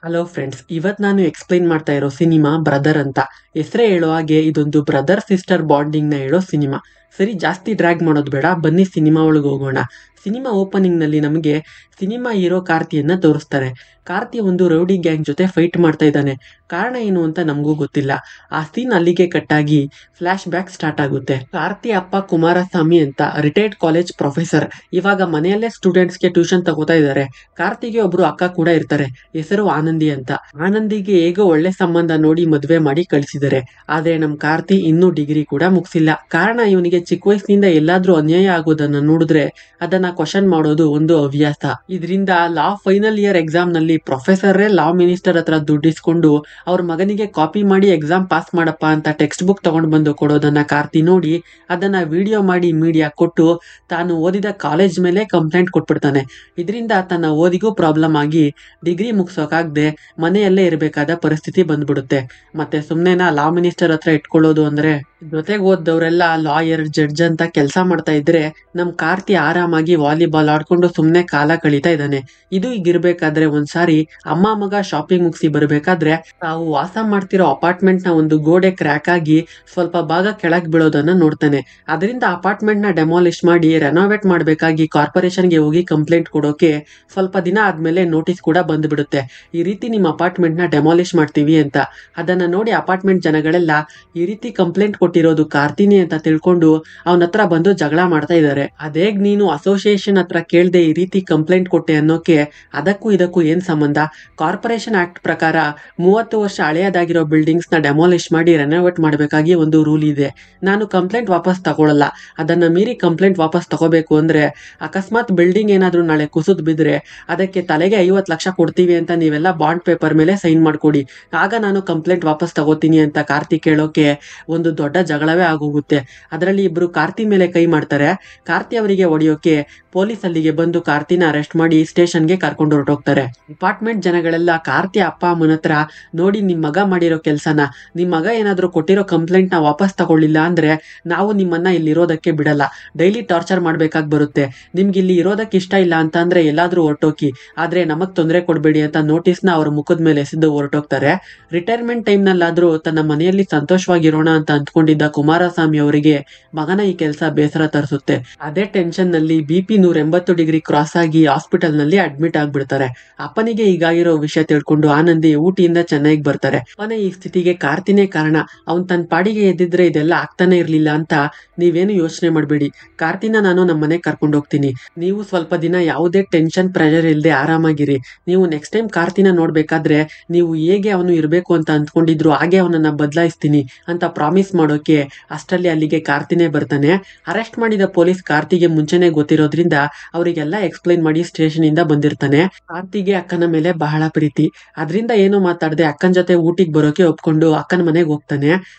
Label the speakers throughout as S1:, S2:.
S1: Hello friends, ಇವತ್ತು ನಾನು explain ಮಾಡ್ತಾ ಇರೋ ಸಿನಿಮಾ ಬ್ರದರ್ ಅಂತ. ಹೆಸರೇ ಹೇಳೋ ಹಾಗೆ ಇದೊಂದು ಬ್ರದರ್ ಸಿಸ್ಟರ್ ಬಾಂಡಿಂಗ್ನ ಹೇಳೋ ಸಿನಿಮಾ. ಸರಿ, ಜಾಸ್ತಿ ಡ್ರ್ಯಾಗ್ ಮಾಡೋದು ಬೇಡ, ಬನ್ನಿ ಸಿನಿಮಾ ಒಳಗೆ ಹೋಗೋಣ. ಸಿನಿಮಾ ಓಪನಿಂಗ್ನಲ್ಲಿ ನಮಗೆ ಸಿನಿಮಾ ಹೀರೋ ಕಾರ್ತಿಯನ್ನ ತೋರಿಸ್ತಾರೆ. ಕಾರ್ತಿ ಒಂದು ರೌಡಿ ಗ್ಯಾಂಗ್ ಜೊತೆ ಫೈಟ್ ಮಾಡ್ತಾ ಇದ್ದಾನೆ. ಕಾರಣ ಏನು ಅಂತ ನಮಗೂ ಗೊತ್ತಿಲ್ಲ. ಆ ಸೀನ್ ಅಲ್ಲಿಗೆ ಕಟ್ಟಾಗಿ ಫ್ಲಾಶ್ ಬ್ಯಾಕ್ ಸ್ಟಾರ್ಟ್ ಆಗುತ್ತೆ. ಕಾರ್ತಿ ಅಪ್ಪ ಕುಮಾರಸ್ವಾಮಿ ಅಂತ ರಿಟೈರ್ಡ್ ಕಾಲೇಜ್ ಪ್ರೊಫೆಸರ್. ಇವಾಗ ಮನೆಯಲ್ಲೇ ಸ್ಟೂಡೆಂಟ್ಸ್ಗೆ ಟ್ಯೂಷನ್ ತಗೋತಾ ಇದ್ದಾರೆ. ಕಾರ್ತಿಗೆ ಒಬ್ರು ಅಕ್ಕ ಕೂಡ ಇರ್ತಾರೆ, ಹೆಸರು ಆನಂದಿ ಅಂತ. ಆನಂದಿಗೆ ಹೇಗೋ ಒಳ್ಳೆ ಸಂಬಂಧ ನೋಡಿ ಮದುವೆ ಮಾಡಿ ಕಳಿಸಿದ್ದಾರೆ. ಆದ್ರೆ ನಮ್ ಕಾರ್ತಿ ಇನ್ನೂ ಡಿಗ್ರಿ ಕೂಡ ಮುಗಿಸಿಲ್ಲ. ಕಾರಣ ಇವನಿಗೆ ಚಿಕ್ಕ ವಯಸ್ಸಿನಿಂದ ಎಲ್ಲಾದ್ರೂ ಅನ್ಯಾಯ ಆಗೋದನ್ನ ನೋಡಿದ್ರೆ ಅದನ್ನ ಕ್ವಶನ್ ಮಾಡೋದು ಒಂದು ಹವ್ಯಾಸ. ಇದರಿಂದ ಲಾ ಫೈನಲ್ ಇಯರ್ ಎಕ್ಸಾಮ್ ನಲ್ಲಿ ಪ್ರೊಫೆಸರೇ ಲಾ ಮಿನಿಸ್ಟರ್ ಹತ್ರ ದುಡ್ಡಿಸ್ಕೊಂಡು ಅವ್ರ ಮಗನಿಗೆ ಕಾಪಿ ಮಾಡಿ ಎಕ್ಸಾಮ್ ಪಾಸ್ ಮಾಡಪ್ಪ ಅಂತ ಟೆಕ್ಸ್ಟ್ ಬುಕ್ ತಗೊಂಡು ಬಂದು ಕೊಡೋದನ್ನ ಕಾರ್ತಿ ನೋಡಿ ಅದನ್ನ ವಿಡಿಯೋ ಮಾಡಿ ಮೀಡಿಯಾ ಕೊಟ್ಟು ತಾನು ಓದಿದ ಕಾಲೇಜ್ ಮೇಲೆ ಕಂಪ್ಲೇಂಟ್ ಕೊಟ್ಬಿಡ್ತಾನೆ. ಇದರಿಂದ ತನ್ನ ಓದಿಗೂ ಪ್ರಾಬ್ಲಮ್ ಆಗಿ ಡಿಗ್ರಿ ಮುಗಿಸೋಕಾಗದೆ ಮನೆಯಲ್ಲೇ ಇರಬೇಕಾದ ಪರಿಸ್ಥಿತಿ ಬಂದ್ಬಿಡುತ್ತೆ. ಮತ್ತೆ ಸುಮ್ನೆನಾ ಲಾ ಮಿನಿಸ್ಟರ್ ಹತ್ರ ಇಟ್ಕೊಳ್ಳೋದು ಅಂದ್ರೆ. ಜೊತೆಗೆ ಓದ್ದವರೆಲ್ಲ ಲಾಯರ್ ಜಡ್ಜ್ ಅಂತ ಕೆಲಸ ಮಾಡ್ತಾ ಇದ್ರೆ ನಮ್ ಕಾರ್ತಿ ಆರಾಮಾಗಿ ವಾಲಿಬಾಲ್ ಆಡ್ಕೊಂಡು ಸುಮ್ನೆ ಕಾಲ ಕಳೀತಾ ಇದ್ದಾನೆ. ಇದು ಈಗಿರ್ಬೇಕಾದ್ರೆ ಒಂದ್ಸಾರಿ ಅಮ್ಮ ಮಗ ಶಾಪಿಂಗ್ ಮುಗಿಸಿ ಬರ್ಬೇಕಾದ್ರೆ ತಾವು ವಾಸ ಮಾಡ್ತಿರೋ ಅಪಾರ್ಟ್ಮೆಂಟ್ ನ ಒಂದು ಗೋಡೆ ಕ್ರ್ಯಾಕ್ ಆಗಿ ಸ್ವಲ್ಪ ಭಾಗ ಕೆಳಗ್ ಬೀಳೋದನ್ನ ನೋಡ್ತಾನೆ. ಅದರಿಂದ ಅಪಾರ್ಟ್ಮೆಂಟ್ ನ ಡೆಮಾಲಿಷ್ ಮಾಡಿ ರೆನೋವೇಟ್ ಮಾಡ್ಬೇಕಾಗಿ ಕಾರ್ಪೊರೇಷನ್ಗೆ ಹೋಗಿ ಕಂಪ್ಲೇಂಟ್ ಕೊಡೋಕೆ ಸ್ವಲ್ಪ ದಿನ ಆದ್ಮೇಲೆ ನೋಟಿಸ್ ಕೂಡ ಬಂದ್ಬಿಡುತ್ತೆ. ಈ ರೀತಿ ನಿಮ್ಮ ಅಪಾರ್ಟ್ಮೆಂಟ್ ನ ಡೆಮಾಲಿಷ್ ಮಾಡ್ತೀವಿ ಅಂತ. ಅದನ್ನ ನೋಡಿ ಅಪಾರ್ಟ್ಮೆಂಟ್ ಜನಗಳೆಲ್ಲ ಈ ರೀತಿ ಕಂಪ್ಲೇಂಟ್ ಕೊಟ್ಟಿರೋದು ಕಾರ್ತಿನಿ ಅಂತ ತಿಳ್ಕೊಂಡು ಅವನ ಹತ್ರ ಬಂದು ಜಗಳ ಮಾಡ್ತಾ ಇದ್ದಾರೆ. ಅದೇಗ್ ನೀನು ಅಸೋಸಿಯೇಷನ್ ಹತ್ರ ಕೇಳ್ದೆ ಈ ರೀತಿ ಕಂಪ್ಲೇಂಟ್ ಕೊಟ್ಟೆ ಅನ್ನೋಕೆ ಅದಕ್ಕೂ ಇದಕ್ಕೂ ಏನ್ ಸಂಬಂಧ? ಕಾರ್ಪೊರೇಷನ್ ಆಕ್ಟ್ ಪ್ರಕಾರ 30 ವರ್ಷ ಹಳೆಯದಾಗಿರೋ ಬಿಲ್ಡಿಂಗ್ಸ್ ನ ಡೆಮಾಲಿಷ್ ಮಾಡಿ ರೆನೋವೇಟ್ ಮಾಡಬೇಕಾಗಿ ಒಂದು ರೂಲ್ ಇದೆ. ನಾನು ಕಂಪ್ಲೇಂಟ್ ವಾಪಸ್ ತಗೊಳ್ಳಲ್ಲ. ಅದನ್ನ ಮೀರಿ ಕಂಪ್ಲೇಂಟ್ ವಾಪಸ್ ತಗೋಬೇಕು ಅಂದ್ರೆ ಅಕಸ್ಮಾತ್ ಬಿಲ್ಡಿಂಗ್ ಏನಾದ್ರೂ ನಾಳೆ ಕುಸಿದ್ ಬಿದ್ರೆ ಅದಕ್ಕೆ ತಲೆಗೆ 50 ಲಕ್ಷ ಕೊಡ್ತೀವಿ ಅಂತ ನೀವೆಲ್ಲ ಬಾಂಡ್ ಪೇಪರ್ ಮೇಲೆ ಸೈನ್ ಮಾಡ್ಕೊಡಿ, ಆಗ ನಾನು ಕಂಪ್ಲೇಂಟ್ ವಾಪಸ್ ತಗೋತೀನಿ ಅಂತ ಕಾರ್ತಿ ಕೇಳೋಕೆ ಒಂದು ದೊಡ್ಡ ಜಗಳವೇ ಆಗೋಗುತ್ತೆ. ಅದರಲ್ಲಿ ಇಬ್ರು ಕಾರ್ತಿ ಮೇಲೆ ಕೈ ಮಾಡ್ತಾರೆ. ಕಾರ್ತಿ ಅವರಿಗೆ ಹೊಡೆಯೋಕೆ ಪೊಲೀಸ್ ಅಲ್ಲಿಗೆ ಬಂದು ಕಾರ್ತಿನ ಅರೆಸ್ಟ್ ಮಾಡಿ ಸ್ಟೇಷನ್ಗೆ ಕರ್ಕೊಂಡು ಹೊರಟೋಗ್ತಾರೆ. ಅಪಾರ್ಟ್ಮೆಂಟ್ ಜನಗಳೆಲ್ಲ ಕಾರ್ತಿ ಅಪ್ಪ ಅಮ್ಮನ ಹತ್ರ ನೋಡಿ ನಿಮ್ ಮಗ ಮಾಡಿರೋ ಕೆಲ್ಸನ, ನಿಮ್ ಮಗ ಏನಾದ್ರೂ ಕೊಟ್ಟಿರೋ ಕಂಪ್ಲೇಂಟ್ ನ ವಾಪಸ್ ತಗೊಳ್ಳಿಲ್ಲ ಅಂದ್ರೆ ನಾವು ನಿಮ್ಮನ್ನ ಇಲ್ಲಿ ಇರೋದಕ್ಕೆ ಬಿಡಲ್ಲ, ಡೈಲಿ ಟಾರ್ಚರ್ ಮಾಡ್ಬೇಕಾಗಿ ಬರುತ್ತೆ. ನಿಮ್ಗೆ ಇಲ್ಲಿ ಇರೋದಕ್ಕೆ ಇಷ್ಟ ಇಲ್ಲ ಅಂತ ಅಂದ್ರೆ ಎಲ್ಲಾದ್ರೂ ಹೊರಟೋಕಿ, ಆದ್ರೆ ನಮಗ್ ತೊಂದರೆ ಕೊಡ್ಬೇಡಿ ಅಂತ ನೋಟಿಸ್ ನ ಅವ್ರ ಮುಖದ ಮೇಲೆ ಎಸೆದು ಹೊರಟೋಗ್ತಾರೆ. ರಿಟೈರ್ಮೆಂಟ್ ಟೈಮ್ ನಲ್ಲಾದ್ರೂ ತನ್ನ ಮನೆಯಲ್ಲಿ ಸಂತೋಷವಾಗಿರೋಣ ಅಂತ ಅಂದ್ಕೊಂಡಿದ್ದ ಕುಮಾರಸ್ವಾಮಿ ಅವರಿಗೆ ಮಗನ ಈ ಕೆಲಸ ಬೇಸರ ತರಿಸುತ್ತೆ. ಅದೇ ಟೆನ್ಷನ್ ನಲ್ಲಿ BP 180 ಡಿಗ್ರಿ ಕ್ರಾಸ್ ಆಗಿ ಹಾಸ್ಪಿಟಲ್ ನಲ್ಲಿ ಅಡ್ಮಿಟ್ ಆಗ್ಬಿಡ್ತಾರೆ. ಅಪ್ಪನಿಗೆ ಹೀಗಾಗಿರೋ ವಿಷಯ ತಿಳ್ಕೊಂಡು ಆನಂದಿ ಊಟಿಯಿಂದ ಚೆನ್ನೈಗೆ ಬರ್ತಾರೆ. ಅಪ್ಪನ ಈ ಸ್ಥಿತಿಗೆ ಕಾರ್ತಿನೇ ಕಾರಣ, ಅವ್ನ್ ತನ್ನ ಪಾಡಿಗೆ ಎದ್ದಿದ್ರೆ ಇದೆಲ್ಲ ಆಗ್ತಾನೆ ಇರ್ಲಿಲ್ಲ ಅಂತ ನೀವೇನು ಯೋಚನೆ ಮಾಡ್ಬೇಡಿ. ಕಾರ್ತಿನ ನಾನು ನಮ್ಮ ಮನೆಗೆ ಕರ್ಕೊಂಡು ಹೋಗ್ತೀನಿ. ನೀವು ಸ್ವಲ್ಪ ದಿನ ಯಾವುದೇ ಟೆನ್ಷನ್ ಪ್ರೆಷರ್ ಇಲ್ಲದೆ ಆರಾಮಾಗಿರಿ. ನೀವು ನೆಕ್ಸ್ಟ್ ಟೈಮ್ ಕಾರ್ತಿನ ನೋಡ್ಬೇಕಾದ್ರೆ ನೀವು ಹೇಗೆ ಅವನು ಇರಬೇಕು ಅಂತ ಅಂದ್ಕೊಂಡಿದ್ರು ಹಾಗೆ ಅವನನ್ನ ಬದಲಾಯಿಸ್ತೀನಿ ಅಂತ ಪ್ರಾಮಿಸ್ ಮಾಡೋಕೆ ಅಷ್ಟರಲ್ಲಿ ಅಲ್ಲಿಗೆ ಕಾರ್ತಿನೇ ಬರ್ತಾನೆ. ಅರೆಸ್ಟ್ ಮಾಡಿದ ಪೊಲೀಸ್ ಕಾರ್ತಿಗೆ ಮುಂಚೆನೆ ಗೊತ್ತಿರೋದ್ರಿಂದ ಅವರಿಗೆಲ್ಲ ಎಕ್ಸ್ಪ್ಲೈನ್ ಮಾಡಿ ಸ್ಟೇಷನ್ ಇಂದ ಬಂದಿರ್ತಾನೆ. ಕಾರ್ತಿಗೆ ಅಕ್ಕನ ಮೇಲೆ ಬಹಳ ಪ್ರೀತಿ. ಅದರಿಂದ ಏನು ಮಾತಾಡದೆ ಅಕ್ಕನ ಜೊತೆ ಊಟಿಗೆ ಬರೋಕೆ ಒಪ್ಕೊಂಡು ಅಕ್ಕನ ಮನೆಗೆ ಹೋಗ್ತಾನೆ.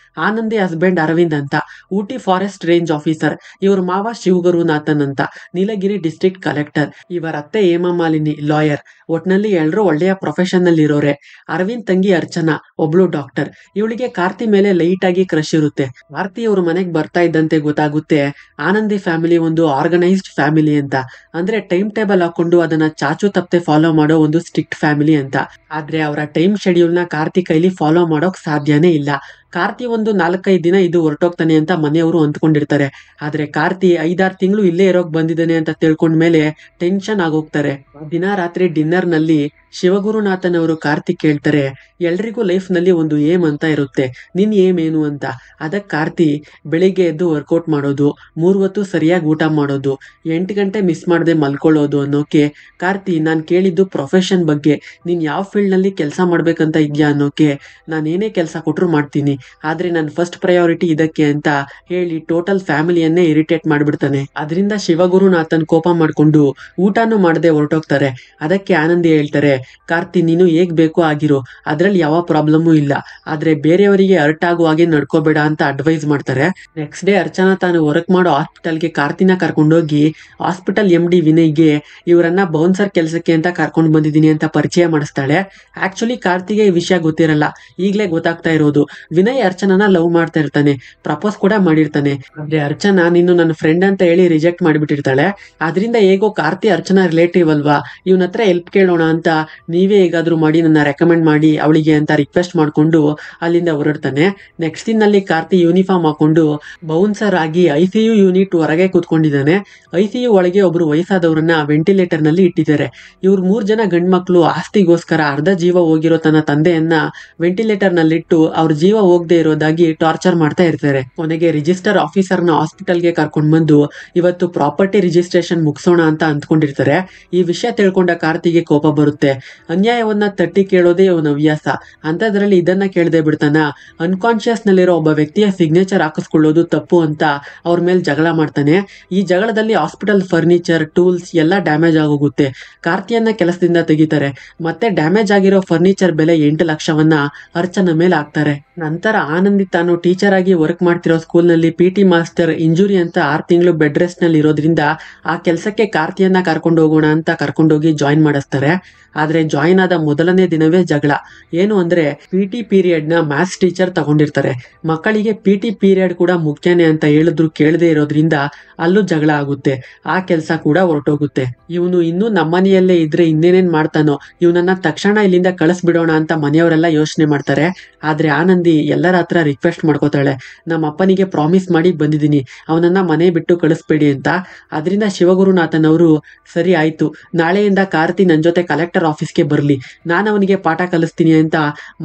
S1: ಆನಂದಿ ಹಸ್ಬೆಂಡ್ ಅರವಿಂದ್ ಅಂತ, ಊಟಿ ಫಾರೆಸ್ಟ್ ರೇಂಜ್ ಆಫೀಸರ್. ಇವ್ರ ಮಾವ ಶಿವಗುರುನಾಥನ್ ಅಂತ, ನೀಲಗಿರಿ ಡಿಸ್ಟ್ರಿಕ್ಟ್ ಕಲೆಕ್ಟರ್. ಇವರ ಅತ್ತೆ ಹೇಮಮಾಲಿನಿ ಲಾಯರ್. ಒಟ್ನಲ್ಲಿ ಎಲ್ರೂ ಒಳ್ಳೆಯ ಪ್ರೊಫೆಷನ್ ನಲ್ಲಿ ಇರೋರೆ. ಅರವಿಂದ್ ತಂಗಿ ಅರ್ಚನಾ ಒಬ್ಳು ಡಾಕ್ಟರ್. ಇವಳಿಗೆ ಕಾರ್ತಿ ಮೇಲೆ ಲೈಟ್ ಆಗಿ ಕ್ರಶ್ ಇರುತ್ತೆ. ಕಾರ್ತಿ ಅವ್ರ ಮನೆಗೆ ಬರ್ತಾ ಇದ್ದಂತೆ ಗೊತ್ತಾಗುತ್ತೆ ಆನಂದಿ ಫ್ಯಾಮಿಲಿ ಒಂದು ಆರ್ಗನೈಸ್ಡ್ ಫ್ಯಾಮಿಲಿ ಅಂತ. ಅಂದ್ರೆ ಟೈಮ್ ಟೇಬಲ್ ಹಾಕೊಂಡು ಅದನ್ನ ಚಾಚು ತಪ್ಪದೆ ಫಾಲೋ ಮಾಡೋ ಒಂದು ಸ್ಟ್ರಿಕ್ಟ್ ಫ್ಯಾಮಿಲಿ ಅಂತ. ಆದ್ರೆ ಅವರ ಟೈಮ್ ಶೆಡ್ಯೂಲ್ ನ ಕಾರ್ತಿ ಕೈಲಿ ಫಾಲೋ ಮಾಡೋಕ್ ಸಾಧ್ಯನೇ ಇಲ್ಲ. ಕಾರ್ತಿ ಒಂದು 4-5 ದಿನ ಇದು ಹೊರಟೋಗ್ತಾನೆ ಅಂತ ಮನೆಯವರು ಅಂದ್ಕೊಂಡಿರ್ತಾರೆ. ಆದ್ರೆ ಕಾರ್ತಿ 5-6 ತಿಂಗಳು ಇಲ್ಲೇ ಇರೋಕ್ ಬಂದಿದ್ದಾನೆ ಅಂತ ತಿಳ್ಕೊಂಡ್ಮೇಲೆ ಟೆನ್ಷನ್ ಆಗೋಗ್ತಾರೆ. ದಿನ ರಾತ್ರಿ ಡಿನ್ನರ್ ನಲ್ಲಿ ಶಿವಗುರುನಾಥನ್ ಅವರು ಕಾರ್ತಿ ಕೇಳ್ತಾರೆ, ಎಲ್ರಿಗೂ ಲೈಫ್ ನಲ್ಲಿ ಒಂದು ಏಮ್ ಅಂತ ಇರುತ್ತೆ, ನಿನ್ ಏಮ್ ಏನು ಅಂತ. ಅದಕ್ಕೆ ಕಾರ್ತಿ ಬೆಳಿಗ್ಗೆ ಎದ್ದು ವರ್ಕೌಟ್ ಮಾಡೋದು, 3 ಹೊತ್ತು ಸರಿಯಾಗಿ ಊಟ ಮಾಡೋದು, 8 ಗಂಟೆ ಮಿಸ್ ಮಾಡದೆ ಮಲ್ಕೊಳ್ಳೋದು ಅನ್ನೋಕೆ. ಕಾರ್ತಿ, ನಾನ್ ಕೇಳಿದ್ದು ಪ್ರೊಫೆಷನ್ ಬಗ್ಗೆ, ನೀನ್ ಯಾವ ಫೀಲ್ಡ್ ನಲ್ಲಿ ಕೆಲಸ ಮಾಡ್ಬೇಕಂತ ಇದ್ಯಾ ಅನ್ನೋಕೆ. ನಾನೇನೇ ಕೆಲಸ ಕೊಟ್ರು ಮಾಡ್ತೀನಿ, ಆದ್ರೆ ನನ್ನ ಫಸ್ಟ್ ಪ್ರಯಾರಿಟಿ ಇದಕ್ಕೆ ಅಂತ ಹೇಳಿ ಟೋಟಲ್ ಫ್ಯಾಮಿಲಿಯನ್ನೇ ಇರಿಟೇಟ್ ಮಾಡ್ಬಿಡ್ತಾನೆ. ಅದರಿಂದ ಶಿವಗುರುನಾಥನ್ ಕೋಪ ಮಾಡ್ಕೊಂಡು ಊಟನೂ ಮಾಡದೆ ಹೊರಟೋಗ್ತಾರೆ. ಅದಕ್ಕೆ ಆನಂದಿ ಹೇಳ್ತಾರೆ, ಕಾರ್ತಿ ನೀನು ಹೇಗ್ ಬೇಕೋ ಆಗಿರೋ, ಅದ್ರಲ್ಲಿ ಯಾವ ಪ್ರಾಬ್ಲಮೂ ಇಲ್ಲ, ಆದ್ರೆ ಬೇರೆಯವರಿಗೆ ಹರ್ಟ್ ಆಗೋ ಹಾಗೆ ನಡ್ಕೋಬೇಡ ಅಂತ ಅಡ್ವೈಸ್ ಮಾಡ್ತಾರೆ. ನೆಕ್ಸ್ಟ್ ಡೇ ಅರ್ಚನಾ ತಾನು ವರ್ಕ್ ಮಾಡೋ ಹಾಸ್ಪಿಟಲ್ಗೆ ಕಾರ್ತಿನ ಕರ್ಕೊಂಡೋಗಿ ಹಾಸ್ಪಿಟಲ್ MD ವಿನಯ್ಗೆ ಇವರನ್ನ ಬೌನ್ಸರ್ ಕೆಲಸಕ್ಕೆ ಅಂತ ಕರ್ಕೊಂಡು ಬಂದಿದ್ದೀನಿ ಅಂತ ಪರಿಚಯ ಮಾಡಿಸ್ತಾಳೆ. ಆಕ್ಚುಲಿ ಕಾರ್ತಿಗೆ ಈ ವಿಷಯ ಗೊತ್ತಿರಲ್ಲ, ಈಗಲೇ ಗೊತ್ತಾಗ್ತಾ ಇರೋದು. ವಿನಯ್ ವಿನಯ್ ಅರ್ಚನನ ಲವ್ ಮಾಡ್ತಾ ಇರ್ತಾನೆ, ಪ್ರಪೋಸ್ ಕೂಡ ಮಾಡಿರ್ತಾನೆ. ಆದ್ರೆ ಅರ್ಚನಾ ನೀನು ನನ್ನ ಫ್ರೆಂಡ್ ಅಂತ ಹೇಳಿ ರಿಜೆಕ್ಟ್ ಮಾಡಿಬಿಟ್ಟಿರ್ತಾಳೆ. ಅದರಿಂದ ಹೇಗೋ ಕಾರ್ತಿ ಅರ್ಚನಾ ರಿಲೇಟಿವ್ ಅಲ್ವಾ, ಇವನ ಹತ್ರ ಹೆಲ್ಪ್ ಕೇಳೋಣ ಅಂತ ನೀವೇ ಹೇಗಾದ್ರೂ ಮಾಡಿ ನನ್ನ ರೆಕಮೆಂಡ್ ಮಾಡಿ ಅವಳಿಗೆ ಅಂತ ರಿಕ್ವೆಸ್ಟ್ ಮಾಡ್ಕೊಂಡು ಅಲ್ಲಿಂದ ಹೊರಡ್ತಾನೆ. ನೆಕ್ಸ್ಟ್ ಸೀನ್ ನಲ್ಲಿ ಕಾರ್ತಿ ಯೂನಿಫಾರ್ಮ್ ಹಾಕೊಂಡು ಬೌನ್ಸರ್ ಆಗಿ ICU ಯೂನಿಟ್ ಹೊರಗೆ ಕೂತ್ಕೊಂಡಿದ್ದಾನೆ. ICU ಒಳಗೆ ಒಬ್ರು ವಯಸ್ಸಾದವ್ರನ್ನ ವೆಂಟಿಲೇಟರ್ ನಲ್ಲಿ ಇಟ್ಟಿದ್ದಾರೆ. ಇವ್ರು 3 ಜನ ಗಂಡ್ಮಕ್ಳು ಆಸ್ತಿಗೋಸ್ಕರ ಅರ್ಧ ಜೀವ ಹೋಗಿರೋ ತನ್ನ ತಂದೆಯನ್ನ ವೆಂಟಿಲೇಟರ್ ನಲ್ಲಿಟ್ಟು ಅವ್ರ ಜೀವ ಹೋಗದೆ ಇರೋದಾಗಿ ಟಾರ್ಚರ್ ಮಾಡ್ತಾ ಇರ್ತಾರೆ. ಕೊನೆಗೆ ರಿಜಿಸ್ಟರ್ ಆಫೀಸರ್ನ ಹಾಸ್ಪಿಟಲ್ಗೆ ಕರ್ಕೊಂಡು ಬಂದು ಇವತ್ತು ಪ್ರಾಪರ್ಟಿ ರಿಜಿಸ್ಟ್ರೇಷನ್ ಮುಗಿಸೋಣ ಅಂತ ಅಂದ್ಕೊಂಡಿರ್ತಾರೆ. ಈ ವಿಷಯ ತಿಳ್ಕೊಂಡ ಕಾರ್ತಿಗೆ ಕೋಪ ಬರುತ್ತೆ. ಅನ್ಯಾಯವನ್ನ ತಟ್ಟಿ ಕೇಳೋದೇ ಇವನ ಹವ್ಯಾಸ, ಅಂತದ್ರಲ್ಲಿ ಇದನ್ನ ಕೇಳದೆ ಬಿಡ್ತಾನ. ಅನ್ಕಾನ್ಶಿಯಸ್ ನಲ್ಲಿರೋ ಒಬ್ಬ ವ್ಯಕ್ತಿಯ ಸಿಗ್ನೇಚರ್ ಹಾಕಿಸ್ಕೊಳ್ಳೋದು ತಪ್ಪು ಅಂತ ಅವ್ರ ಮೇಲೆ ಜಗಳ ಮಾಡ್ತಾನೆ. ಈ ಜಗಳದಲ್ಲಿ ಹಾಸ್ಪಿಟಲ್ ಫರ್ನಿಚರ್ ಟೂಲ್ಸ್ ಎಲ್ಲ ಡ್ಯಾಮೇಜ್ ಆಗೋಗುತ್ತೆ. ಕಾರ್ತಿಯನ್ನ ಕೆಲಸದಿಂದ ತೆಗಿತಾರೆ. ಮತ್ತೆ ಡ್ಯಾಮೇಜ್ ಆಗಿರೋ ಫರ್ನಿಚರ್ ಬೆಲೆ 8 ಲಕ್ಷವನ್ನ ಅರ್ಚನ ಮೇಲೆ ಹಾಕ್ತಾರೆ. ನಂತರ ಆನಂದಿ ತಾನು ಟೀಚರ್ ಆಗಿ ವರ್ಕ್ ಮಾಡ್ತಿರೋ ಸ್ಕೂಲ್ ನಲ್ಲಿ PT ಮಾಸ್ಟರ್ ಇಂಜುರಿ ಅಂತ 6 ತಿಂಗಳು ಬೆಡ್ ರೆಸ್ಟ್ ನಲ್ಲಿ ಇರೋದ್ರಿಂದ ಆ ಕೆಲಸಕ್ಕೆ ಕಾರ್ತಿಯನ್ನ ಕರ್ಕೊಂಡು ಹೋಗೋಣ ಅಂತ ಕರ್ಕೊಂಡೋಗಿ ಜಾಯಿನ್ ಮಾಡಿಸ್ತಾರೆ. ಆದ್ರೆ ಜಾಯಿನ್ ಆದ ಮೊದಲನೇ ದಿನವೇ ಜಗಳ. ಏನು ಅಂದ್ರೆ PT ಪೀರಿಯಡ್ ನ ಮ್ಯಾಥ್ಸ್ ಟೀಚರ್ ತಗೊಂಡಿರ್ತಾರೆ. ಮಕ್ಕಳಿಗೆ PT ಪೀರಿಯಡ್ ಕೂಡ ಮುಖ್ಯನೇ ಅಂತ ಹೇಳಿದ್ರು ಕೇಳದೆ ಇರೋದ್ರಿಂದ ಅಲ್ಲೂ ಜಗಳ ಆಗುತ್ತೆ. ಆ ಕೆಲಸ ಕೂಡ ಹೊರಟೋಗುತ್ತೆ. ಇವನು ಇನ್ನೂ ನಮ್ಮನೆಯಲ್ಲೇ ಇದ್ರೆ ಇನ್ನೇನೇನ್ ಮಾಡ್ತಾನೋ, ಇವನನ್ನ ತಕ್ಷಣ ಇಲ್ಲಿಂದ ಕಳಿಸ್ಬಿಡೋಣ ಅಂತ ಮನೆಯವರೆಲ್ಲ ಯೋಚನೆ ಮಾಡ್ತಾರೆ. ಆದ್ರೆ ಆನಂದಿ ಎಲ್ಲರ ಹತ್ರ ರಿಕ್ವೆಸ್ಟ್ ಮಾಡ್ಕೋತಾಳೆ, ನಮ್ಮ ಅಪ್ಪನಿಗೆ ಪ್ರಾಮಿಸ್ ಮಾಡಿ ಬಂದಿದ್ದೀನಿ, ಅವನನ್ನ ಮನೆ ಬಿಟ್ಟು ಕಳಿಸ್ಬೇಡಿ ಅಂತ. ಅದರಿಂದ ಶಿವಗುರುನಾಥನ್ ಅವರು ಸರಿ ಆಯ್ತು, ನಾಳೆಯಿಂದ ಕಾರ್ತಿ ನನ್ನ ಜೊತೆ ಕಲೆಕ್ಟರ್ ಆಫೀಸ್ಗೆ ಬರ್ಲಿ, ನಾನು ಅವನಿಗೆ ಪಾಠ ಕಲಿಸ್ತೀನಿ ಅಂತ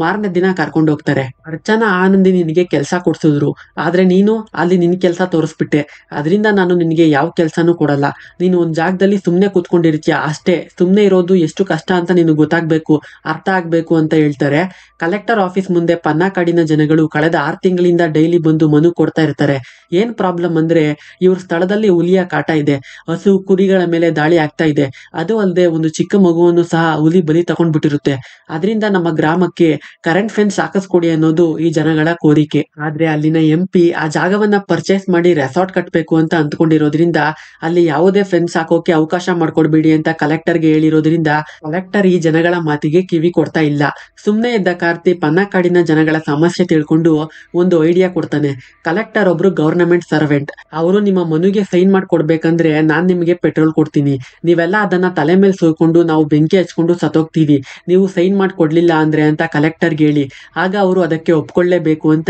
S1: ಮಾರನೇ ದಿನ ಕರ್ಕೊಂಡು ಹೋಗ್ತಾರೆ. ಅರ್ಚನಾ ಆನಂದಿ ನಿನಗೆ ಕೆಲಸ ಕೊಡ್ಸಿದ್ರು, ಆದ್ರೆ ನೀನು ಅಲ್ಲಿ ನಿನ್ ಕೆಲಸ ತೋರಿಸ್ಬಿಟ್ಟೆ, ಅದರಿಂದ ನಾನು ನಿನಗೆ ಯಾವ ಕೆಲಸನೂ ಕೊಡಲ್ಲ. ನೀನು ಒಂದ್ ಜಾಗದಲ್ಲಿ ಸುಮ್ನೆ ಕೂತ್ಕೊಂಡಿರ್ತೀಯ ಅಷ್ಟೇ, ಸುಮ್ನೆ ಇರೋದು ಎಷ್ಟು ಕಷ್ಟ ಅಂತ ನಿನಗೆ ಗೊತ್ತಾಗ್ಬೇಕು, ಅರ್ಥ ಆಗ್ಬೇಕು ಅಂತ ಹೇಳ್ತಾರೆ. ಕಲೆಕ್ಟರ್ ಆಫೀಸ್ ಮುಂದೆ ಪನ್ನಾಕಾಡಿನ ಜನಗಳು ಕಳೆದ 6 ತಿಂಗಳಿಂದ ಡೈಲಿ ಬಂದು ಮನು ಕೊಡ್ತಾ ಇರ್ತಾರೆ. ಏನ್ ಪ್ರಾಬ್ಲಮ್ ಅಂದ್ರೆ ಇವ್ರ ಸ್ಥಳದಲ್ಲಿ ಹುಲಿಯ ಕಾಟ ಇದೆ, ಹಸು ಕುರಿಗಳ ಮೇಲೆ ದಾಳಿ ಆಗ್ತಾ ಇದೆ. ಅದು ಅಲ್ಲದೆ ಒಂದು ಚಿಕ್ಕ ಮಗುವನ್ನು ಸಹ ಹುಲಿ ಬಲಿ ತಗೊಂಡ್ಬಿಟ್ಟಿರುತ್ತೆ. ಅದರಿಂದ ನಮ್ಮ ಗ್ರಾಮಕ್ಕೆ ಕರೆಂಟ್ ಫೆನ್ಸ್ ಹಾಕಿಸ್ಕೊಡಿ ಅನ್ನೋದು ಈ ಜನಗಳ ಕೋರಿಕೆ. ಆದ್ರೆ ಅಲ್ಲಿನ MP ಆ ಜಾಗವನ್ನ ಪರ್ಚೇಸ್ ಮಾಡಿ ರೆಸಾರ್ಟ್ ಕಟ್ಬೇಕು ಅಂತ ಅಂದ್ಕೊಂಡಿರೋದ್ರಿಂದ ಅಲ್ಲಿ ಯಾವುದೇ ಫೆನ್ಸ್ ಹಾಕೋಕೆ ಅವಕಾಶ ಮಾಡ್ಕೊಡ್ಬೇಡಿ ಅಂತ ಕಲೆಕ್ಟರ್ಗೆ ಹೇಳಿರೋದ್ರಿಂದ ಕಲೆಕ್ಟರ್ ಈ ಜನಗಳ ಮಾತಿಗೆ ಕಿವಿ ಕೊಡ್ತಾ ಇಲ್ಲ. ಸುಮ್ನೆ ಇದ್ದ ಕಾರ್ತಿ ಪನ್ನಕಾಡಿನ ಜನಗಳ ಸಮಸ್ಯೆ ತಿಳ್ಕೊಂಡು ಒಂದು ಐಡಿಯಾ ಕೊಡ್ತಾನೆ. ಕಲೆಕ್ಟರ್ ಒಬ್ರು ಗವರ್ನಮೆಂಟ್ ಸರ್ವೆಂಟ್, ಅವರು ನಿಮ್ಮ ಮನುಗೆ ಸೈನ್ ಮಾಡ್ಕೊಡ್ಬೇಕಂದ್ರೆ ನಾನ್ ನಿಮಗೆ ಪೆಟ್ರೋಲ್ ಕೊಡ್ತೀನಿ, ನೀವೆಲ್ಲ ಅದನ್ನ ತಲೆ ಮೇಲೆ ಸುರ್ಕೊಂಡು ನಾವು ಬೆಂಕಿ ಹಚ್ಕೊಂಡು ಸತ್ತೋಗ್ತೀವಿ, ನೀವು ಸೈನ್ ಮಾಡ್ಕೊಡ್ಲಿಲ್ಲ ಅಂದ್ರೆ ಅಂತ ಕಲೆಕ್ಟರ್ಗೆ ಹೇಳಿ. ಆಗ ಅವರು ಅದಕ್ಕೆ ಒಪ್ಕೊಳ್ಳೇಬೇಕು ಅಂತ